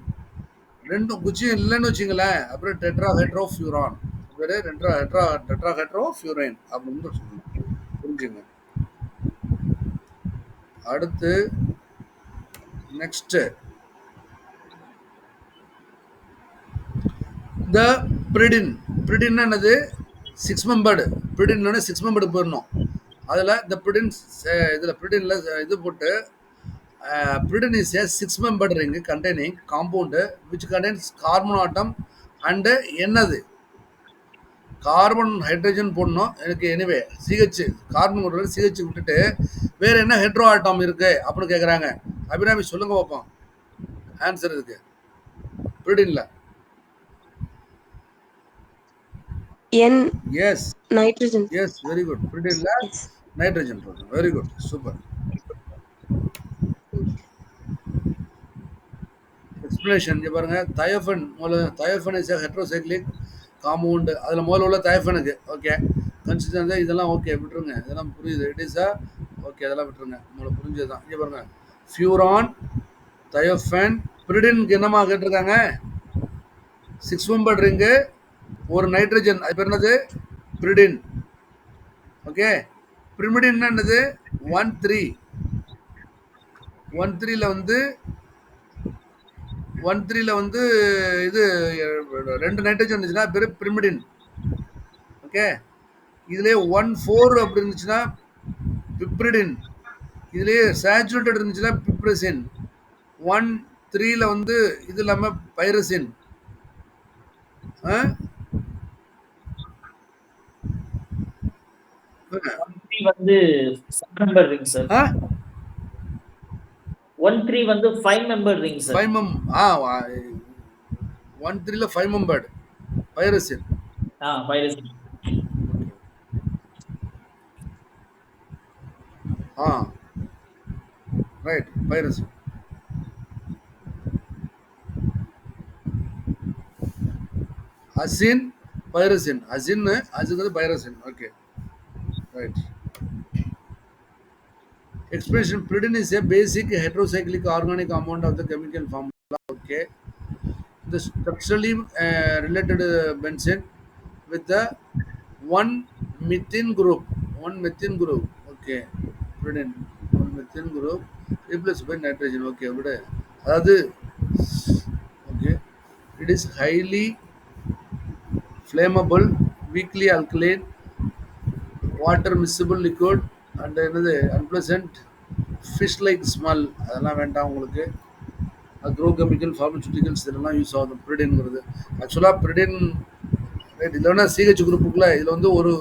2 குச்சியும் இல்லைன்னு வச்சுங்களேன், அப்புறம் டெட்ராஹைட்ரோ ஃபியூரான். பேர் டெட்ராஹைட்ரோ ஃபியூரேன் அப்படின்னு சொல்லணும். புரிஞ்சுங்க. அடுத்து நெக்ஸ்ட் இந்த பிரிடின் என்னது 6 மெம்பர்டு. பிரிடின் 6 மெம்பர்டு போயிடணும். அதில் இந்த பிரிடினில் இது போட்டு pyridine is a 6 membered ring containing compound which contains carbon atom and என்னது கார்பன் ஹைட்ரஜன் போடணும். எனக்கு எனிவே CH கார்பன் போடுறது CH விட்டுட்டு வேறு என்ன ஹெட்ரோ ஆட்டம் இருக்குது அப்படின்னு கேட்குறாங்க. அபிராமி சொல்லுங்க பார்ப்போம் ஆன்சர் இதுக்கு. பிரிடினில் N. Yes. Nitrogen. Yes, very good. Piridine Yes. nitrogen protein. Very good. Super. Explanation இங்க பாருங்க. தயோஃபன் இஸ் a heterocyclic compound. அதுல முதல்ல உள்ள தயோஃபனுக்கு ஓகே கன்சிஸ்டன்ஸா இதெல்லாம் ஓகே விட்டுருங்க. இதெல்லாம் புரியுது. இட் இஸ் ஓகே, அதெல்லாம் விட்டுருங்க. உங்களுக்கு புரிஞ்சதுதான். இங்க பாருங்க, ஃபியூரான், தயோஃபன், பிரிடினுக்கு என்னமா கேட்டிருக்காங்க? 6 மெம்பர் ரிங்கு, ஒரு நைட்ரஜன், அது பேர் என்னது? பிரிடின். ஓகே, பிரிமிடின் என்னது? 13ல வந்து 13ல வந்து இது 2 நைட்ரஜன் இருந்துச்சுன்னா பேர் பிரிமிடின். ஓகே, இதுலேயே 14 அப்படி இருந்துச்சுன்னா பிப்ரிடின். இதுலேயே சேச்சுரேட்டட் இருந்துச்சுன்னா பிப்ரசின். 13ல வந்து இது இல்லாமல் பைரசின். ஆ? 13 வந்து 7 மெம்பர் ரிங் சார். ஆ? 13 வந்து 5 மெம்பர் ரிங் சார். 5 mem ஆ 1 3ல 5 மெம்பர்டு பைரசின். பைரசின். ஆ right pyrazine. Azine pyrazine. Azine pyrazine. Okay right. Expression pyridine is a basic heterocyclic organic compound of the chemical formula. Okay. The structurally related benzene with the one methane group. One methane group. Okay. Pyridine. One methane group replaced by nitrogen. Okay. அதாவது okay. It is highly flammable, weakly alkaline, water miscible liquid and என்னது unpleasant fish like smell அதெல்லாம் வேண்டாம் உங்களுக்கு. அக்ரோகெமிக்கல் ஃபார்மசூட்டிகல்ஸ் இதெல்லாம் யூஸ் ஆகுது பிரிடின்ங்கிறது. ஆக்சுவலாக பிரிடின் ரைட் இதில் வேணால் சிஹெச் குரூப்புக்குள்ள இதில் வந்து ஒரு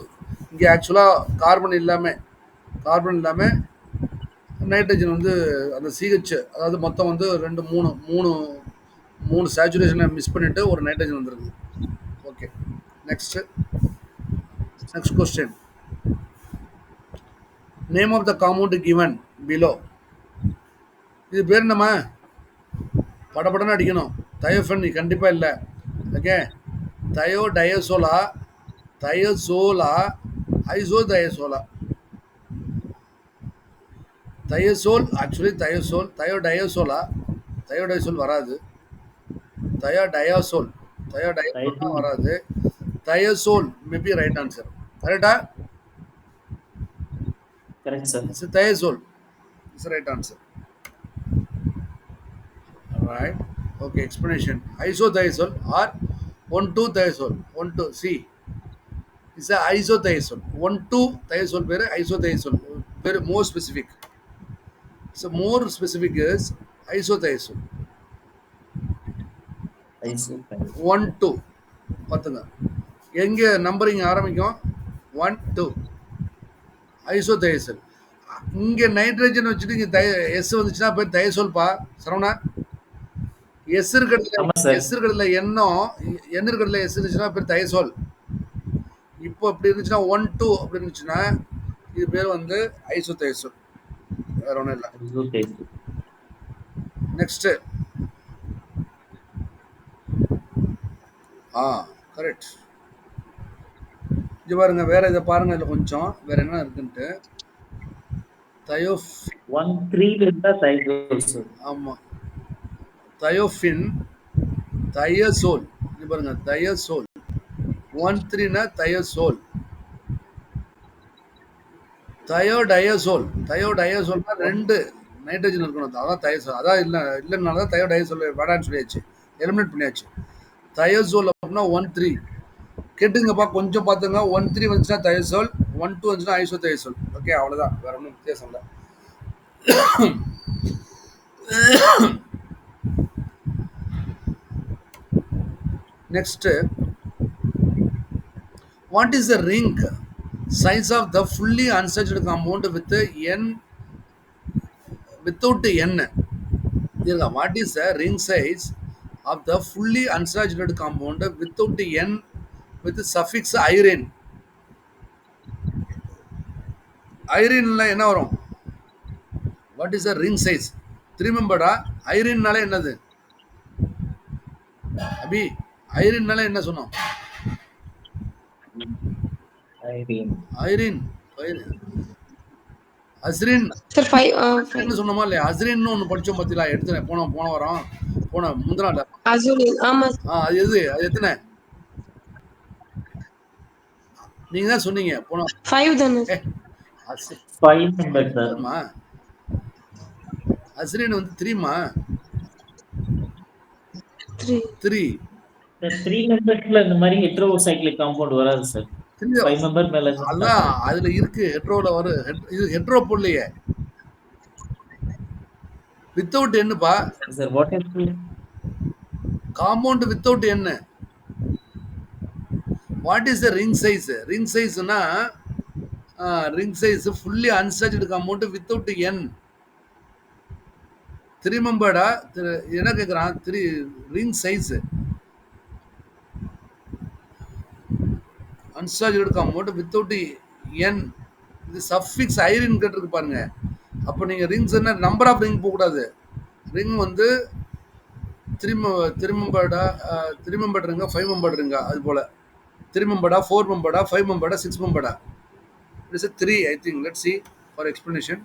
இங்கே ஆக்சுவலாக கார்பன் இல்லாமல் நைட்ரஜன் வந்து அந்த சிஹெச் அதாவது மொத்தம் வந்து மூணு சேச்சுரேஷனை மிஸ் பண்ணிவிட்டு ஒரு நைட்ரஜன் வந்துருக்கு. Okay next question. Name of the compound given below. இது பேர் என்னம்மா? படபடன்னு அடிக்கணும். தயோஃபென் கண்டிப்பாக இல்லை. ஓகே தயோடயசோலா ஐசோதயசோலா. தயசோல் ஆக்சுவலி தயோடயசோல் வராது. தயோடயாசோல் வராது. Thiazole maybe right answer. கரெக்டா? Correct sir. Thiazole is right answer. Right. Okay. Explanation. Isothiazole or 1,2-thiazole. 1,2 C. It's a isothiazole. 1,2-thiazole very isothiazole. Very more specific. So more specific is isothiazole. 1 2 பார்த்துங்க. எங்கே நம்பரிங் ஆரம்பிக்கும்? 1 2 ஐசோதயசோல். இங்கே நைட்ரஜன் வச்சுட்டு இங்கே எஸ் வந்துச்சுன்னா போய் தயசோல்பா சரவணா. எஸ் இருக்கிறதுல எண்ணம் என் இருக்கிறதுல எஸ் இருந்துச்சுன்னா பேர் தயசோல். இப்போ இப்படி இருந்துச்சுன்னா 1 2 அப்படி இருந்துச்சுன்னா இது பேர் வந்து ஐசோதயசோல். வேற ஒன்றும் இல்லை. Next correct. இது பாருங்க வேற இதை பாருங்க. இதில் கொஞ்சம் வேற என்ன இருக்குன்ட்டு ஆமாம் தயோஃபின் தயசோல். இது பாருங்க தயசோல். 1,3னா தயசோல். தயோடயசோல்னா 2 நைட்ரஜன் இருக்கணும். அதான் தயசோல். அதான் இல்லைனால தான் தயோடயசோல் வேடான்னு சொல்லியாச்சு, எலிமினேட் பண்ணியாச்சு. தயசோல் அப்படின்னா 1,3 கேட்டுங்கப்பா கொஞ்சம் பார்த்துங்க. 1,3 வந்துச்சுன்னா தயசோல், 1 2 வந்துச்சுன்னா ஐசோ தயசோல். ஓகே அவ்வளோதான், வேற ஒன்றும் வித்தியாசம் இல்லை. Next, what is the ring size of the fully unsaturated compound with n without n? What is the ring size of the fully unsaturated compound without n with suffix irene? ஐரின்ல என்ன வரும்? What is the ring size? 3 மெம்பர்டா. ஐரின்னால என்னது அபி? ஐரின்னால என்ன சொன்னோம்? ஐரின் அஸ்ரின் சார் 5 சொன்னோமா இல்லையா? அஸ்ரின்னு ஒன்று படிச்சோம் பத்திலா, எடுத்துனேன் போன வாரம் முந்தின நாள். அசோலின். ஆமா அது எத்தனை நீங்க தான் சொன்னீங்க போன 5 தானே? 5 மெம்பர் சார். அஸ்ரின் வந்து 3மா? 3 மெம்பர்ஸ்ல இந்த மாதிரி ஹெட்ரோசைக்ளிக் காம்பவுண்ட் வராது சார். 5 மெம்பர் மேல அதான் அதுல இருக்கு. ஹெட்ரோல வரும். இது ஹெட்ரோ போடலையே. வித்தவுட் என்னப்பா sir? What is compound without என்ன? What is the ring size? Ring சைஸ்னா ring size fully unsaturated compound without N. Three மெம்பர்டா என்ன கேட்குறான்? Ring size unsaturated compound without N. இது சஃபிக்ஸ் ஐரின் கேட்டிருக்கு பாருங்க. அப்போ நீங்கள் ரிங்ஸ் என்ன நம்பர் ஆஃப் ரிங் போகக்கூடாது. ரிங் வந்து த்ரீ மெம்பர்டா, த்ரீ மெம்பர்ட் ரிங்கா, 5 மெம்பர்ட் ரிங்கா, அது போல் 3 மெம்பர்டா, 4 மெம்பர்டா, 5 மெம்பர்டா, 6 மெம்பர்டா. It is a 3, I think. Let's see for explanation.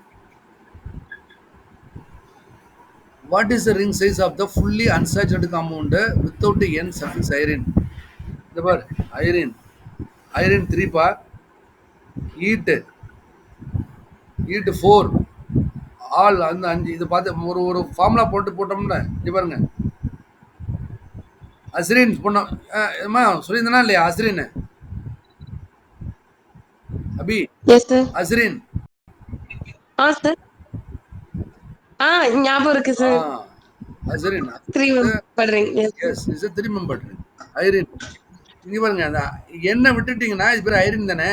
What is the ring size of the fully unsaturated compound without n suffix iron? The word iron 3 par, heat 4, all அந்த 5. இது பார்த்து ஒரு ஃபார்முலா போட்டோம்னா இது பாருங்க. அஸ்ரின் பொண்ணா சொல்லியிருந்தனா இல்லையா? அஸ்ரின் அபி Yes, sir. அஸ்ரின் Sir. ஞாபகம் இருக்கு ஆ sir. Azirine 3 member ring. Yes. Yes is a 3 membered ring. Irine இங்க பாருங்க. அந்த எண்ணெய் விட்டுட்டீங்கன்னா இது பேர் ஐரின் தானே.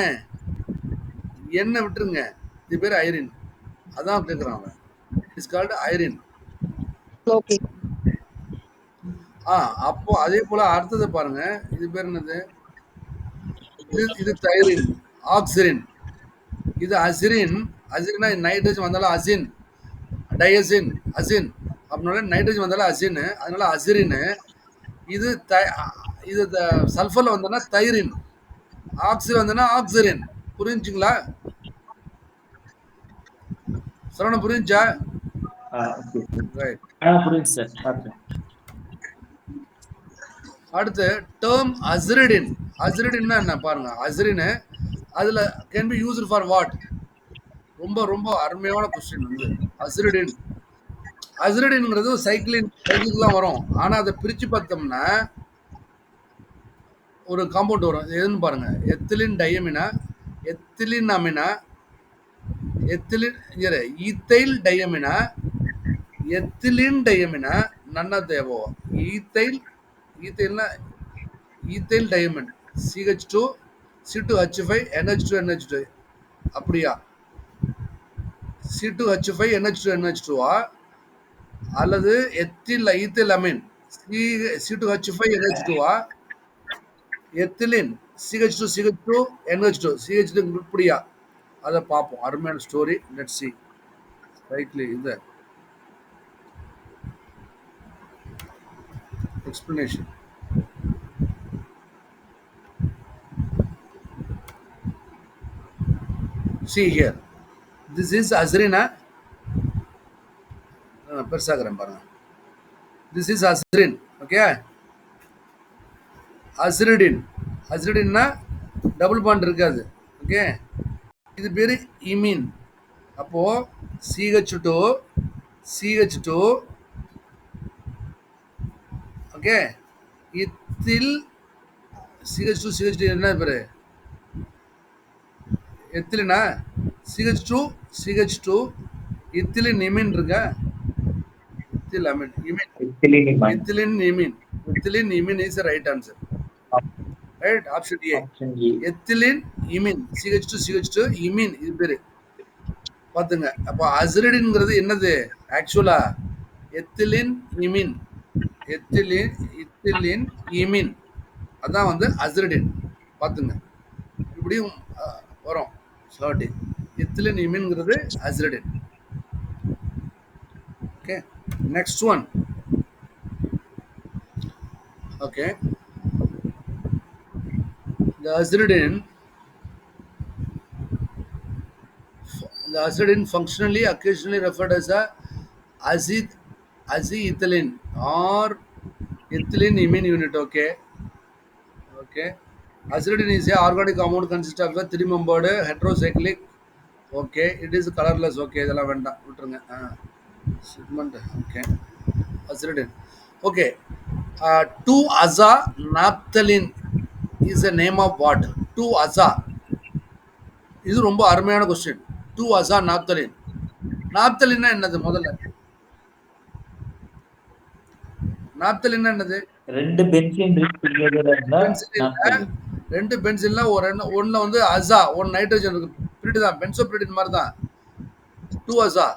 எண்ணெய் விட்டுருங்க, இது பேர் ஐரின். அதான் கேட்குறான் அவன். It's called Irene. Okay. அப்போ அதே போல அடுத்தது பாருங்க. இது பேர் என்னது? இது தைரின், ஆக்சிரின். இது அசிரின். அசிரினா நைட்ரஜன் வந்தாலும் அசின், டயசின், அசின். அப்படின்னால நைட்ரஜன் வந்தாலும் அசின், அதனால அசிரின். இது இது சல்ஃபர்ல வந்தோன்னா தைரின், ஆக்சிஜன் வந்தோன்னா ஆக்சிரின். புரிஞ்சுங்களா? சரவணன் புரிஞ்சா? ரைட். புரியுது சார், பார்த்து. அடுத்து டேர்ம் அசிரிடின். அசிரிடின்னா என்ன பாருங்க. அசிரின் அதுல can be used for what? ரொம்ப ரொம்ப அருமையான கொஸ்டின் வந்து அசிரிடின். அசிரிடின்ங்கிறது சைக்கிளுக்கு தான் வரும். ஆனா அதை பிரிச்சு பார்த்தோம்னா ஒரு காம்பவுண்ட் வரும். எதுன்னு பாருங்க. எத்திலின் டையமினா, எத்திலின் அமினா, எத்திலின் ஈத்தைல் டையமினா, எத்திலின் டையமினா, நன்ன தேவோ. ஈத்தைல்னா ethyl diamine, CH2 C2H5 NH2 NH2. அப்படியா? C2H5 NH2 NH2 அல்லது ethyl Ameen C2H5 NH2 ethylene CH2 CH2 NH2 CH2 இப்படியா? அதை பார்ப்போம். அருமையான ஸ்டோரி. Let's see. ரைட்லி இந்த explanation. See here. This is azrina. பெருசாகிறேன் பாருங்க. This is azrin. Okay. Aziridine. அசிரிடின்னா டபுள் பாண்ட் இருக்காது. ஓகே. இது பேர் இமீன். அப்போ CH2 CH2 okay. இத்தில் CH2 CH2 என்ன பேரு? எத்திலினா CH2 CH2 இத்திலின் இமீன் இருக்கா? Ethylene imine. Ethylene imine is right answer. Right, option A. Ethylene imine CH2 CH2 imine இது பேரு. பாத்துங்க. அப்போ அசிரிடின்ங்கிறது என்னது? ஆக்சுவலா எத்திலின் இமீன். இத்திலின் இமீன் அதான் வந்து அசிரிடின். பாத்துங்க. இப்படியும் வரும். சாரி, எத்திலின் இமீன்ங்கிறது aziridine. Okay. Next one. Okay. The aziridine functionally occasionally referred as a azethylene or ethylene imine unit. Okay. Aziridine is a organic compound consist of a 3-membered heterocyclic. Okay. It is colorless. Okay. இதெல்லாம் வேண்டாம், விட்டுருங்க. Segment. Okay. Aziridine. Okay. 2-aza naphthalene is a name of what? 2-aza. இது ரொம்ப அருமையான கொஸ்டின். 2-aza naphthalene. naphthalene என்னது? முதல்ல naphthalene என்னது? 2 பென்சீன் ரிங் டுகெதரா இருந்தா பென்சில் இல்ல, நாப்தலின். 2 பென்சில்ல ஒண்ணுல வந்து அசா, ஒன் நைட்ரஜன் இருக்கு. பிரிட் தான், பென்சோபிரிடின் மாதிரி தான். 2 அசா.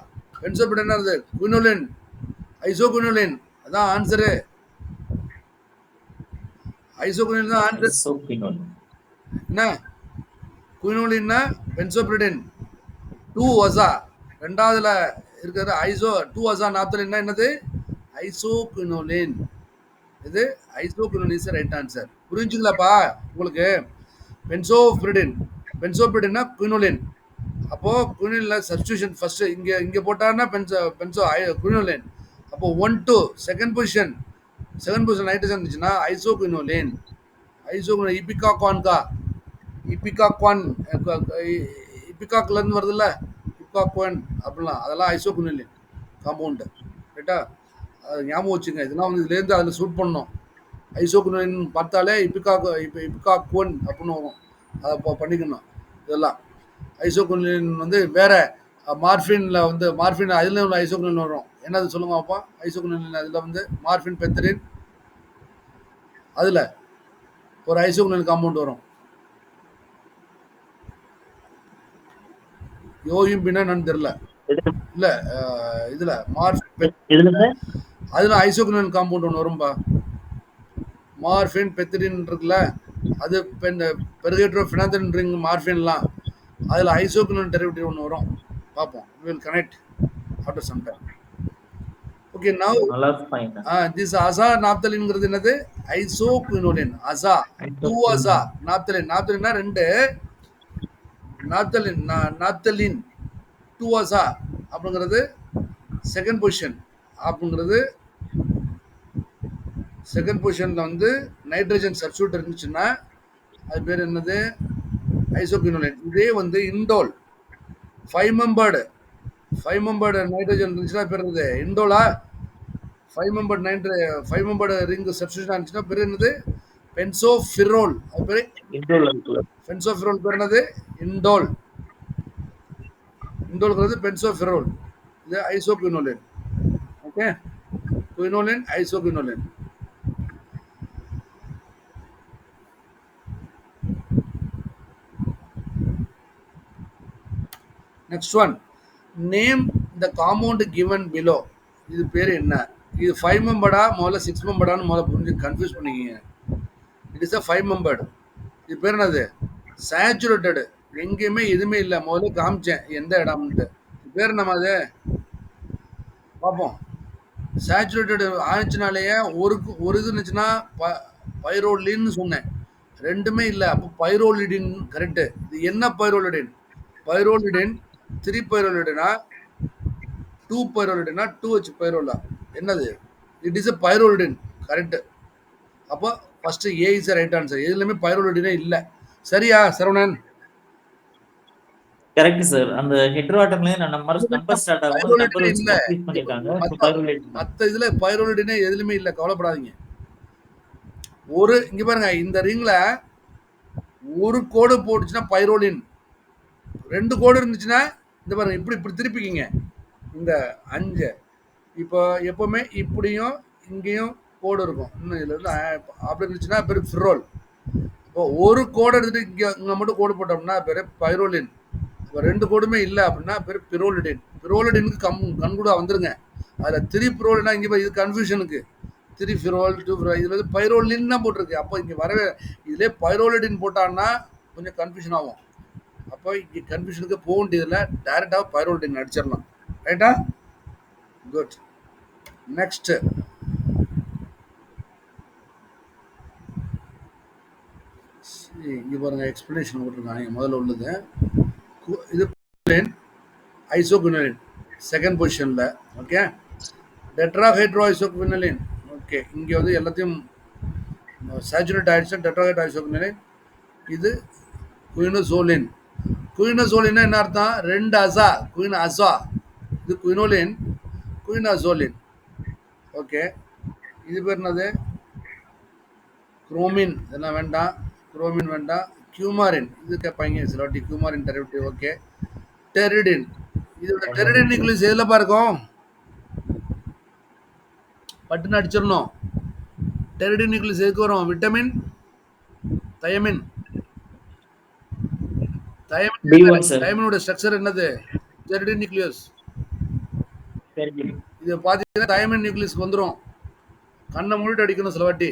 பென்சோபிரிடின் அது குயினோலின், ஐசோகுயினோலின். அதான் ஆன்சரு. ஐசோகுயினோலின் தான் ஆன்சர். ஐசோக்வினோல். என்ன? குயினோலின்னா பென்சோபிரிடின். 2 அசா. ரெண்டாவதுல இருக்கிறது ஐசோ 2 அசா நாப்தலின்னா என்னது? ஐசோகுயினோலின். இது ஐசோகுயினோலின் இஸ் ரைட் ஆன்சர். புரிஞ்சுங்களாப்பா உங்களுக்கு? பென்சோபிரிடின், பென்சோபிரிடின்னா குயினோலின். அப்போ குயினோலின்ல சப்ஸ்டியூஷன் ஃபர்ஸ்ட் இங்க இங்க போட்டான்னா பென்சோ குயினோலின். அப்போ 1 2 செகண்ட் பொசிஷன் நைட்ரஜன் இருந்துச்சுன்னா ஐசோகுயினோலின். ஐசோகுயினோலின் இபிகாக்வான்கா, இபிகாக்வான், இபிகாக்ல இருந்து வருதுல்ல, இபிகாக்வான் அப்படிலாம், அதெல்லாம் ஐசோகுயினோலின் காம்பவுண்ட். ரைட்டா? அது ஞாபகம் வச்சுங்க. இதெல்லாம் வந்து இதுலேருந்து அதில் சூட் பண்ணணும். ஐசோகுயினோலின் பார்த்தாலே இபிகாக்வான் அப்படின்னு வரும். அதை பண்ணிக்கணும். இதெல்லாம் ஐசோகுயினோலின் வந்து வேற மார்ஃபின்ல வந்து மார்ஃபின் அதில் உள்ள ஐசோகுயினோலின் வரும். என்னது சொல்லுங்க அப்பா? ஐசோகுயினோலின் அதில் வந்து மார்ஃபின், பெத்தரின், அதில் ஒரு ஐசோகுயினோலின் காம்பவுண்ட் வரும். யோயும் பின்னா என்னன்னு தெரியல. இல்ல இதுல மார்ஃபின், எதுல சார்? அதுல ஐசோகுயினோலின் காம்பவுண்ட் ஒன்று வரும்பா. மார்ஃபின், பெத்தரின் இருக்குல்ல, அது பெர்கேட்ரோ ஃபினாந்திரின் ரிங் மார்ஃபின்லாம், அதில் ஐசோகுயினோலின் டெரிவேட்டிவ் ஒன்று வரும். பார்ப்போம். we will connect after some time. Okay, now நல்லா ஃபைன். this அசா நாப்தலின்ங்கிறது என்னது? ஐசோகுயினோலின். அசா 2 அசா நாப்தலின். நாப்தலின்னா 2 நாப்தலின், நாப்தலின் 2 அசா அப்படிங்கிறது செகண்ட் பொசிஷன். அப்படிங்கிறது செகண்ட் பொசிஷன்ல வந்து நைட்ரஜன் சப்ஸ்டியூட் இருந்துச்சுன்னா அது பேர் என்னது? ஐசோகுயினோலின். இதே வந்து இண்டோல் 5 மெம்பர்டு நைட்ரஜன் இருந்துச்சுன்னா பேர் என்னது? இண்டோலா? 5 மெம்பர்டு ரிங் சப்ஸ்டியூஷன் இருந்துச்சுன்னா பேர் என்னது? பென்சோஃபிரோல். அது பேர் இண்டோல் இருக்குல்ல. பென்சோஃபிரோல் பேர் என்னது? இண்டோல். இண்டோல்ங்கிறது பென்சோஃபிரோல். இது isoquinoline. Okay, quinoline, isoquinoline. Next one, name the compound given below. இது பேர் என்ன? இது 5 மெம்பர்டா முதல்ல 6 மெம்பர்டான்னு முதல்ல புரிஞ்சு கன்ஃபியூஸ் பண்ணிக்கிங்க. It is a 5 membered. இது பேர் என்னது? சேச்சுரேட்டடு. எங்கேயுமே எதுவுமே இல்லை. முதல்ல காமிச்சேன் எந்த இடம்ன்ட்டு. இது பேர் நம்ம அது பார்ப்போம். சேச்சுரேட்டடு ஆயிடுச்சுனாலேயே ஒரு இது இருந்துச்சுன்னா பைரோலின்னு சொன்னேன். ரெண்டுமே இல்லை. அப்போ பைரோலிடின் கரெக்டு. இது என்ன பைரோலிடின்? பைரோலிடின் 3 பைரோலிடினா 2 பைரோலிடினா 2H பைரோலா. என்னது? It is a pyrrolidine. Correct. அப்போ first A is right answer. எதுலையுமே பைரோலிடினே இல்லை. சரியா சரவணன்? Correct sir. அந்த ஹெட்ரோஆட்டம்ல நம்பர் ஸ்டார்ட் ஆகும். நம்பர் பைரோலிடினே வச்சு இல்லை. கன்ஃபியூஸ் பண்ணிருக்காங்க. சோ பைரோலேட் தான். மற்ற இதுல பைரோலிடினே எதுலையுமே இல்லை. கவலைப்படாதீங்க. இங்க பாருங்க, இந்த ரிங்ல ஒரு கோடு போட்டுச்சுன்னா பைரோலின், 2 கோடு இருந்துச்சுன்னா இந்த பாருங்க இப்படி திருப்பிக்கிங்க. இந்த 5 இப்போ எப்பவுமே இப்படியும் இங்கேயும் கோடு இருக்கும். இன்னும் இதுல இருந்து அப்படி இருந்துச்சுன்னா பேர் ஃபிரோல். இப்போ ஒரு கோடு எடுத்துட்டு இங்க மட்டும் கோடு போட்டோம்னா பேர் பைரோலின். இப்போ 2 கோடுமே இல்லை அப்படின்னா பேர் பிரோலிடின். பிரோலிடினுக்கு கண்கூடா வந்துருங்க. அதில் 3 பிரோலினா இங்கே இது கன்ஃபியூஷனுக்கு 3 ஃபிரோல் 2 ஃபிரோல், இதில் வந்து பைரோலின் தான் போட்டிருக்கு. அப்போ இங்கே வரவே இதிலே பைரோலிடின் போட்டான்னா கொஞ்சம் கன்ஃபியூஷன் ஆகும். அப்போ இங்கே கன்ஃபியூஷனுக்கு போக வேண்டியதில் டைரெக்டாக பைரோலிடின் அடிச்சிடலாம். ரைட்டா? குட். நெக்ஸ்ட், இங்கே பாருங்க எக்ஸ்பிளனேஷன் போட்டிருக்காங்க. முதல்ல உள்ளது இது ஐசோகுயினோலின் செகண்ட் பொசிஷனில். ஓகே, டெட்ராஹைட்ரோ ஐசோகுயினோலின். ஓகே, இங்கே வந்து எல்லாத்தையும் சேச்சுரேட் ஆயிடுச்சு. டெட்ராஹைட்ரோ ஐசோகுயினோலின். இது குயினோசோலின். குயினோசோலின்னா என்ன அர்த்தம்? 2 அசா, குயின் அசா. இது குயினோலின், குயினோசோலின். ஓகே, இது பேர் என்னது? குரோமின். இதெல்லாம் வேண்டாம், குரோமின் வேண்டாம். கியூமாரின், இது கேட்பாங்க சில வாட்டி. கியூமாரின் டெரிவேட்டிவ். ஓகே, டெரிடின். இதோட டெரிடின் நியூக்ளியஸ் எதில் இருக்கும்? பட்டுன்னு அடிச்சிடணும். டெரிடின் நியூக்ளியஸ் எதுக்கு வரும்? Vitamin, thiamine. B1 sir. தயமினோட ஸ்ட்ரக்சர் என்னது? Pteridine nucleus. சரி. இது பார்த்தீங்கன்னா தயமின் நியூக்ளியஸ்க்கு வந்துடும். கண்ணை மூடிட்டு அடிக்கணும் சில வாட்டி.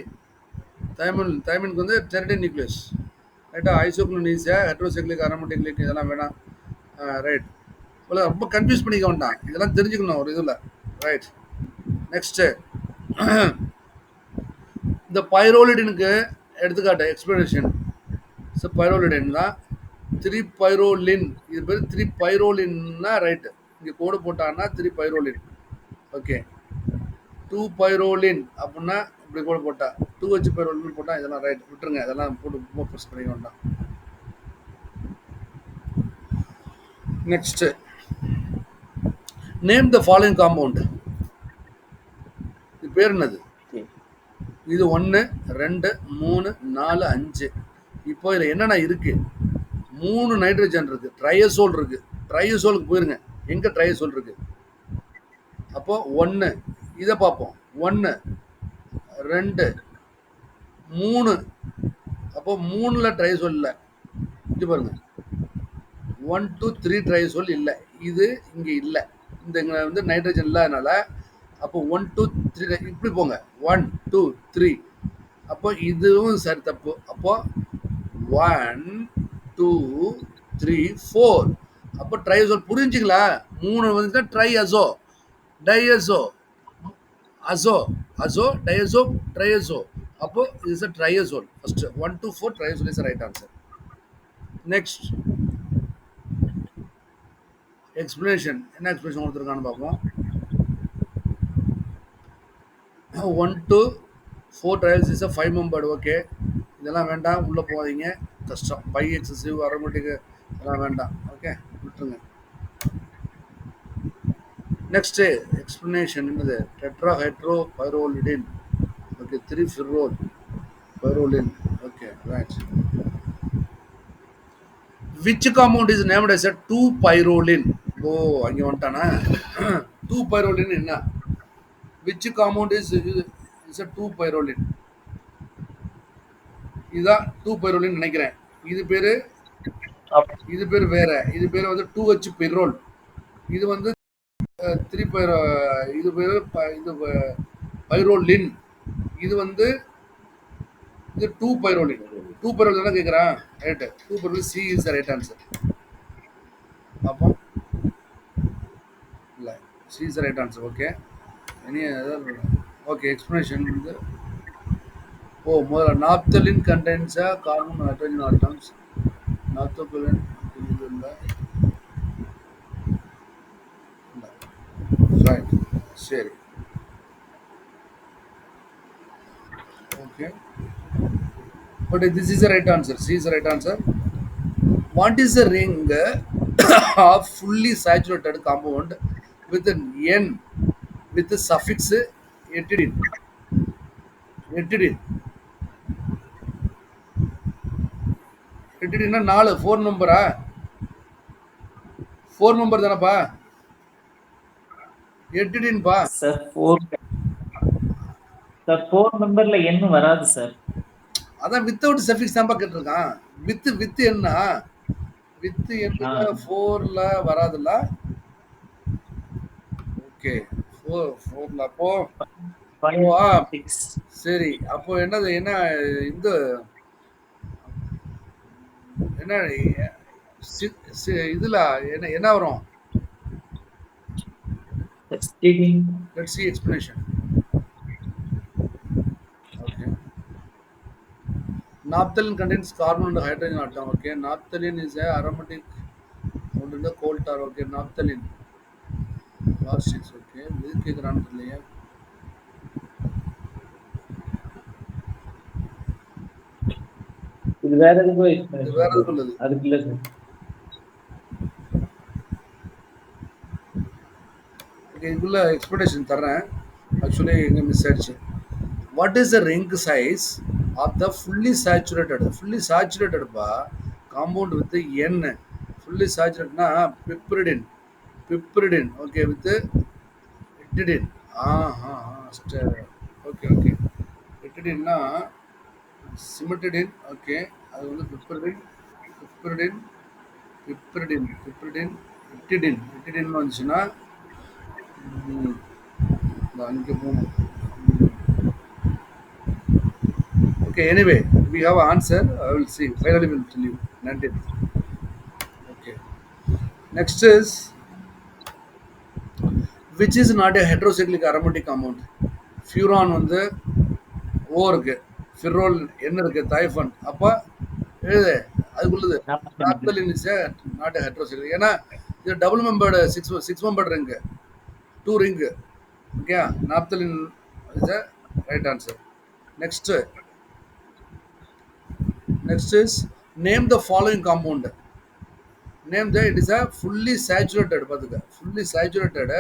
தயமினுக்கு வந்து டெரிடின் நியூக்ளியஸ். ரைட்டா? ஐசோக்ளோனீசியா, ஹெட்ரோசைக்ளிக், அரோமேட்டிக் இதெல்லாம் வேணாம். ரைட். இவ்வளோ ரொம்ப கன்ஃபியூஸ் பண்ணிக்க வேண்டாம். இதெல்லாம் தெரிஞ்சுக்கணும் ஒரு இதில். ரைட். நெக்ஸ்ட்டு இந்த பைரோலிடினுக்கு எடுத்துக்காட்டு எக்ஸ்பிளனேஷன். ஸோ பைரோலிடின் தான் 3-பைரோலின். இது பேர் 3-பைரோலின்னா ரைட்டு. இங்கே கோடு போட்டான்னா 3-பைரோலின். ஓகே. 2-பைரோலின் அப்படின்னா இப்படி கூட போட்டா 2H-பைரோலின் போட்டால் இதெல்லாம் ரைட். விட்டுருங்க, இதெல்லாம் போட்டு ரொம்ப ப்ரெஸ் பண்ணிக்க வேண்டாம். Next name the following compound. இது பேர் என்னது? இது 1 2 3 4 5. இப்போ இதில் என்னென்ன இருக்கு? 3 நைட்ரஜன் இருக்கு, ட்ரையசோல் இருக்கு. ட்ரையசோலுக்கு போயிருங்க. எங்க ட்ரையசோல் இருக்கு? அப்போ 1 இதை பார்ப்போம். 1 2 3. அப்போ 3ல ட்ரையசோல் இல்லை. இது பாருங்க 1 2 3 ட்ரையசோல் இல்லை. இது இங்கே இல்லை. இந்த இங்கே வந்து நைட்ரஜன் இல்லாதனால அப்போ 1 2 3 இப்படி போங்க. 1 2 3. அப்போ இதுவும் சரி தப்பு. அப்போ 1 2 3 4. அப்போ ட்ரையசோல் புரிஞ்சுங்களா? 3 வந்து ட்ரையசோ, டையசோ, அசோ, அசோ, டையசோ, ட்ரையசோ. அப்போ is a triazole. First 1 2 4 triazole is right answer. Next explanation. என்ன எக்ஸ்பிளனேஷன் கொடுத்துருக்கான்னு பார்ப்போம். 1 2 4 trials is a membered. Okay, இதெல்லாம் வேண்டாம், உள்ளே போகாதீங்க, கஷ்டம். பை எக்ஸசிவ், அரோமேட்டிக் இதெல்லாம் வேண்டாம். ஓகே, விட்டுருங்க. நெக்ஸ்ட்டு எக்ஸ்பிளனேஷன் என்னது? Tetra hydro pyrrolidine. Okay, pyrrole pyrroline. Okay, right. Which compound is named as a pyrroline? ஓ, அங்கே வந்துட்டானா? 2-பைரோலின் என்ன? Which compound is a pyrroline? இதுதான் 2-பைரோலின் நினைக்கிறேன். இது பேரு வேற. இது பேர் வந்து 2H-பிரோல். இது வந்து 3-பைரோ. இது பேரு இது பைரோலின். இது வந்து இது 2-பைரோலின். 2-பைரோலின் தான் கேட்குறான். Right. Pyrroline C is the right answer. அப்போ இல்லை, C is the right answer. Okay, any okay. Explanation வந்து முதல்ல naphthalene condense carbon hydrogen atoms. Naphthalene இல்லை. ரைட், சரி. Okay, but this is the right answer. C is the right answer. What is the ring of fully saturated compound with an N with the suffix etidine? Etidine. Etidine 4 4 நம்பரா? 4 நம்பர் தானப்பா? எட்டிடின் பா. சார் 4 மெம்பர்ல என்ன வராது சார். அதான் வித்தவுட் சஃபிக்ஸ் தான் கேட்டிருக்கான். வித் என்ன? வித் என்ன 4ல வராதுல்ல. ஓகே, 4ல அப்போ 5 6. சரி, அப்போ என்னது? என்ன இந்த என்ன இதுல என்ன வரும்? Let's see explanation. Okay. Naphthalene contains carbon and hydrogen atom. Okay, naphthalene is a aromatic found in the coal tar. Okay, naphthalene. Last 6. Okay, this கேக்குறான்னு தெரியலையே. இது வேற எதுக்கு எக்ஸ்பிளனேஷன்? வேற எதுக்கு உள்ளது? அதுக்கு இல்ல சார். ஓகே, இதுக்குள்ள எக்ஸ்பிளனேஷன் தரேன். ஆக்சுவலி எங்க மிஸ் ஆயிடுச்சு. What is the ring size of the fully saturated பா காம்பவுண்ட் வித் என். ஃபுல்லி சேச்சுரேட்னா பிப்ரிடின். ஓகே, வித் எட்டிடின். ஓகே. எட்டிடின்னா சிமெட்டடின், ஓகே. அது வந்து பிப்ரிடின், பிப்ரிடின், பிப்ரிடின், பிப்ரிடின், எட்டிடின். எட்டிடின் வந்துச்சுன்னா ம், இந்த அங்கே போகணும். Okay, anyway, we have answer. I will see. Finally, will tell you. நன்றி. Okay. Next is which is not a heterocyclic aromatic compound. Furan வந்து O இருக்கு, ஃபிரோல் என்ன இருக்கு, தைஃபன். அப்ப எழுது அதுக்குள்ளது naphthalene is not a heterocyclic. ஏன்னா இது double membered six membered ring, two ring. Okay, naphthalene is a right answer. Next is name the following compound. Name the, it is a fully saturated, பாத்துக்க, fully saturated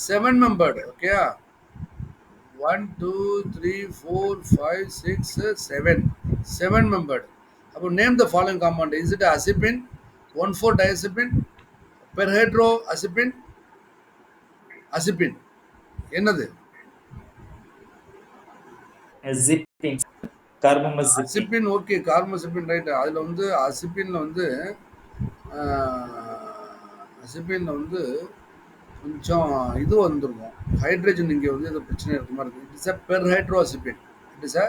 7 membered. Okay, 1 2 3 4 5 6 7 membered. அப்போ name the following compound. Is it acipin, 1,4 diacipin, perhydroacipin, acipin? என்னது? Zipping. Carbamazepine. Azepine, okay, carbamazepine right. அதில் வந்து அசிப்பின்ல வந்து அசிப்பின்ல வந்து கொஞ்சம் இது வந்துருக்கும், ஹைட்ரஜன் இங்கே வந்து இது பிரச்சனை இருக்க மாதிரி இருக்குது. It is a per hydro azepine. It is a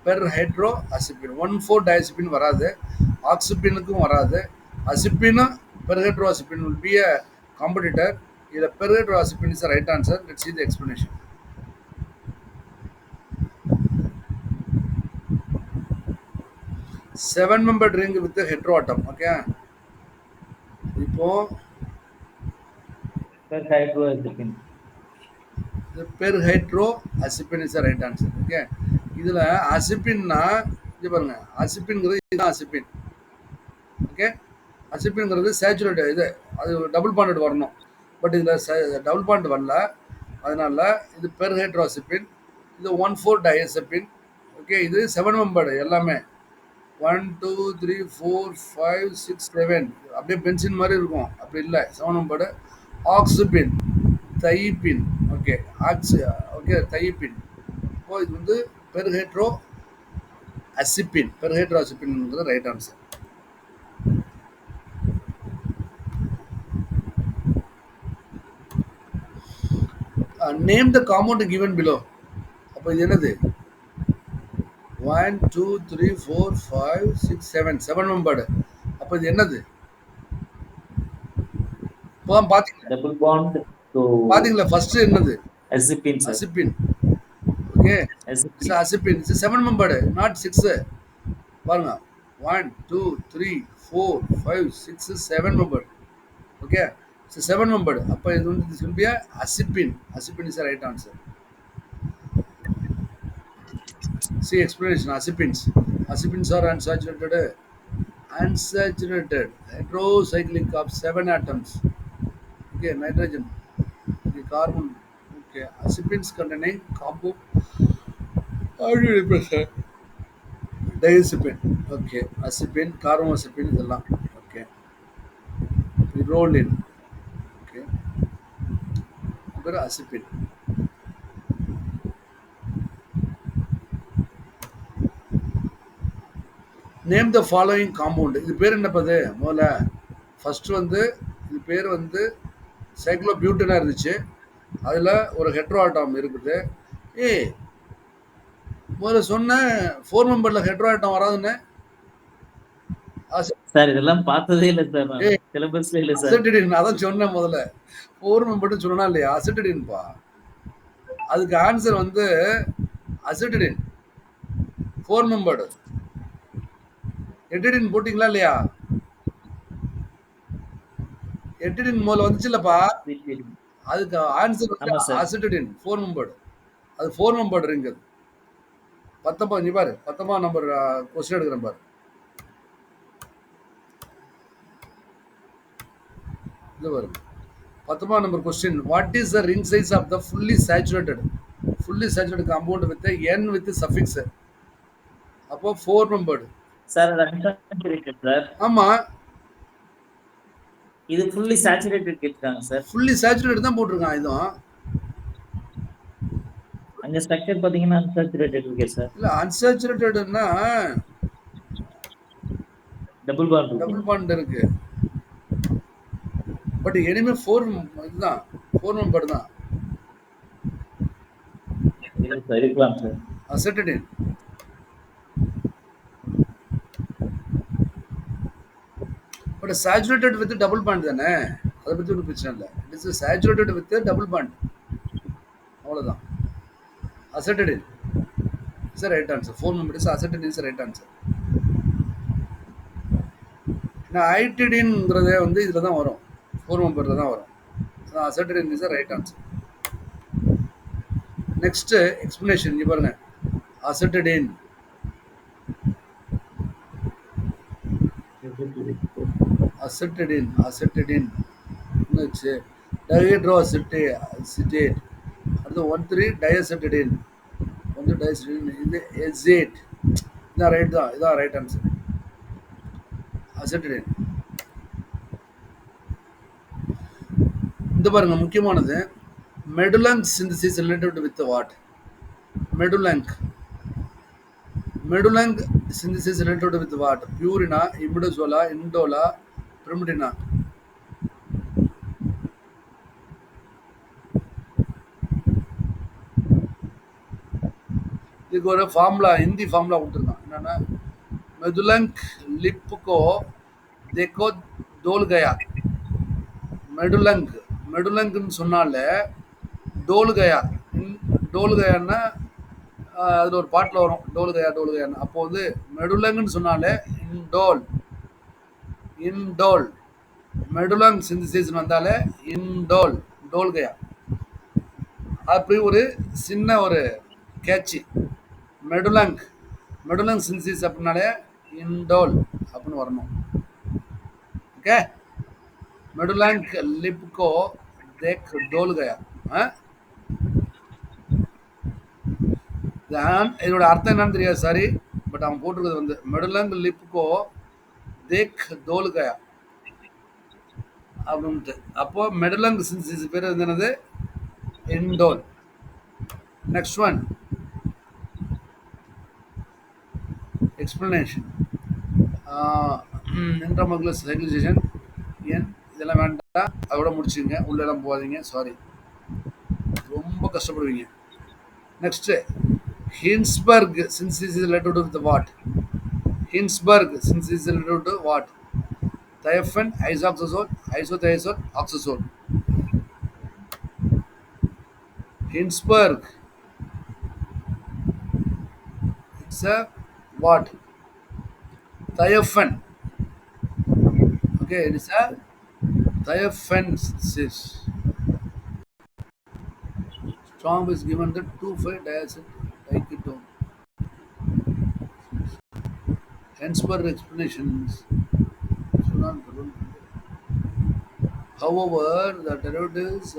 per hydro azepine. 1,4 diazepine வராது, ஆக்சிப்பினுக்கும் வராது. அசிப்பினும் per hydro azepine will be a competitor. இதில் per hydro azepine is right answer. Let's see the explanation. 7 membered ring with the heteroatom. Okay, இப்போ Perhydroazepine. Per hydro azepine is right answer. Okay, இதில் அசிப்பின்னா இது பாருங்க, அசிப்பின்ங்கிறது இதுதான் அசிப்பின். ஓகே, அசிப்பின்ங்கிறது சேச்சுரேட், இது அது டபுள் பாண்டட் வரணும். பட் இதில் டபுள் பாண்ட் வரல, அதனால இது பெர் ஹைட்ரோ அசிப்பின். இது 1,4 டயசெப்பின். ஓகே, இது 7 மெம்பர்டு எல்லாமே. 1 2 3 4 5 6 7 அப்படியே பென்சின் மாதிரி இருக்கும், அப்படி இல்லை, 7 membered. Oxepine, thiepine. Okay, okay, thiepine. இப்போ இது வந்து பெர்ஹைட்ரோ அசிப்பின், பெர்ஹைட்ரோ அசிப்பின்ங்கிறது right answer. Name the compound given below. அப்போ இது என்னது? 1 2 3 4 5 6 7 மெம்பர்டு. அப்போ இது என்னது? இப்போ பாத்தீங்களா, Double bond to பாத்தீங்களா ஃபர்ஸ்ட் என்னது? azepine, sir. Azepine. Okay, Azepine. It's azepine. It's 7 membered, not 6. பாருங்க, 1 2 3 4 5 6 7 மெம்பர்டு. Okay, it's 7 membered. அப்போ இது வந்து this will be a azepine. Azepine is right answer. See explanation. Acipins are unsaturated heterocyclic of 7 atoms. Okay, nitrogen, okay, carbon. Okay, acipins containing compound. How do you represent? Diazepin. Okay, acipin, carbamazepine இதெல்லாம். Okay, pyrrolin. Okay, அப்புறம் acipin. Name the following compound. இது பேர் என்ன பது? முதல்ல ஃபர்ஸ்ட் வந்து இது பேர் வந்து சைக்ளோபியூட்டனா இருந்துச்சு, அதில் ஒரு ஹெட்ரோஆட்டம் இருக்குது. முதல்ல சொன்ன 4 மெம்பரில் ஹெட்ரோஆட்டம் வராதுன்னு. சார் இதெல்லாம் பார்த்ததே இல்லை சார், சிலபஸ்ல இல்லை சார். அசிட்டிடின், அதான் சொன்னேன் முதல்ல. 4 மெம்பர்னு சொன்னா இல்லையா, அசிட்டிடின்பா. அதுக்கு ஆன்சர் வந்து அசிட்டிடின், 4 மெம்பர்டு. எட்டிடின் போட்டிங்களா இல்லையா? எட்டிடின் முதல்ல வந்துச்சு இல்லப்பா, அதுக்கு ஆன்சர் வந்து அசிட்டிடின் 4 மெம்பர்டு. அது 4 மெம்பர்டு ரிங். அது 19, நீ பாரு 19 நம்பர் கொஸ்டின் எடுக்கிறேன் பாரு. இது பாரு 19 number question. What is the ring size of the fully saturated compound with n with suffix? அப்போ 4 மெம்பர்டு. சார் அது unsaturated சார். ஆமா, இது ஃபுல்லி சேச்சுரேட்டட் கேட்காங்க சார். ஃபுல்லி சேச்சுரேட்டட் தான் போட்டிருக்கான். இதுவும் அங்க ஸ்ட்ரக்சர் பாத்தீங்கன்னா அன்சாச்சுரேட்டட் இருக்கு சார். இல்லை அன்சாச்சுரேட்டட்னா டபுள் பாண்ட் இருக்கு. டபுள் பாண்ட் இருக்கு. பட் எனிமே ஃபோர் இதுதான், ஃபோர் மெம்பர் தான். இல்ல சார், இருக்கலாம் sir. Azetidine but saturated with double bond தானே, அதை பற்றி ஒன்றும் பிரச்சனை இல்லை. It is saturated with double bond, அவ்வளோதான். Azetidine is right answer. Four member is azetidine is right answer. ஏன்னா ஐடிடின்ங்கிறதே வந்து இதில் தான் வரும், ஃபோர் மெம்பரில் தான் வரும். Azetidine is right answer. Next explanation இங்கே பாருங்க. அசெட்டடின் அசெட்டடின் என்னாச்சு? Dihydro acetate. அடுத்து 1,3 டயசெட்டடின், வந்து டயசெட்டடின், இது எசேட். இதான் ரைட் தான், இதான் ரைட் ஆன்சர். அசெட்டடின். இந்த பாருங்க முக்கியமானது, Madelung synthesis related with what? Madelung synthesis related with what? Purina, imidazole, indola, primidina. இதுக்கு ஒரு ஃபார்முலா, ஹிந்தி ஃபார்முலா கொடுத்துருக்கான். என்னன்னா மெதுலங்க் லிப்புக்கோ தேக்கோ டோல் கயா. மெடுலங்க்னு சொன்னாலே டோல் கயா. டோல் கயான்னா அதில் ஒரு பாட்டில் வரும், டோல் கயான்னு. அப்போ வந்து மெடுலங்குன்னு சொன்னாலே இன்டோல். மெடுலங் சிந்தசிஸ் வந்தாலே டோல் கயா. அப்படி ஒரு சின்ன ஒரு கேட்சி. மெடுலங் சிந்தசிஸ் அப்படின்னாலே இன்டோல் அப்படின்னு வரணும். ஓகே, மெடுலங் லிப்கோ தேக் டோல் கயா. இதோட அர்த்தம் என்னன்னு தெரியாது, சாரி. பட் அவன் போட்டிருக்கிறது வந்து மெடுலங் லிப்கோ தேக் டோல் கயா அப்படின்ட்டு. அப்போ மெடுலங் சிந்தசிஸ் பேர் வந்து என்னது? Indole. Next one explanation. Intramolecular cyclization ஏன் இதெல்லாம் வேண்டாம், அதோட முடிச்சுங்க, உள்ளெல்லாம் போகாதீங்க, சாரி, ரொம்ப கஷ்டப்படுவீங்க. Next Hinsberg synthesis related with what? Hinsberg synthesis related to what? Thiophene, isoxazole, isothiazole, oxazole. Hinsberg, it's a what? Thiophene. Okay, it is a thiophene synthesis. Strong is given the 2,5-diacetylketone. Hinsberg explanations. However, the derivatives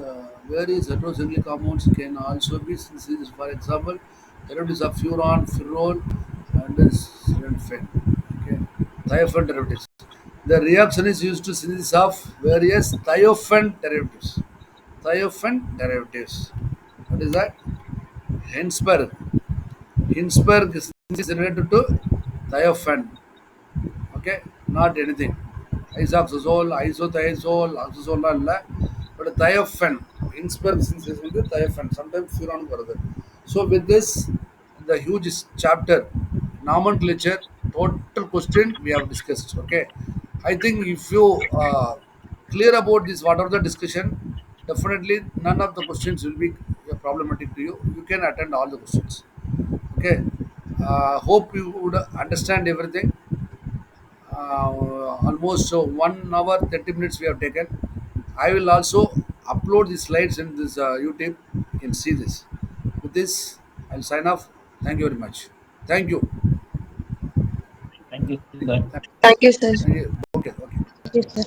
various heterocyclic compounds can also be synthesized. For example, derivatives of furan, ferrol, and silane. Okay, thiophene derivatives. The reaction is used to synthesis of various thiophene derivatives. What is that? Hinsberg is related to thiophene. Okay, not anything. Isoxazole, isothiazole, oxazole illa, but thiophene. Hinsberg synthesis with thiophene. Sometimes furan varudhu. So with this, the huge chapter nomenclature, total question we have discussed. Okay, I think if you clear about this, whatever the discussion, definitely none of the questions will be problematic to you. You can attend all the questions. Okay, hope you would understand everything. Almost 1 hour 30 minutes we have taken. I will also upload the slides in this YouTube. You can see this. With this, I'll sign off. Thank you very much. Thank you. Thank you, sir. Thank you, sir. Thank you. Okay. Thank you, sir.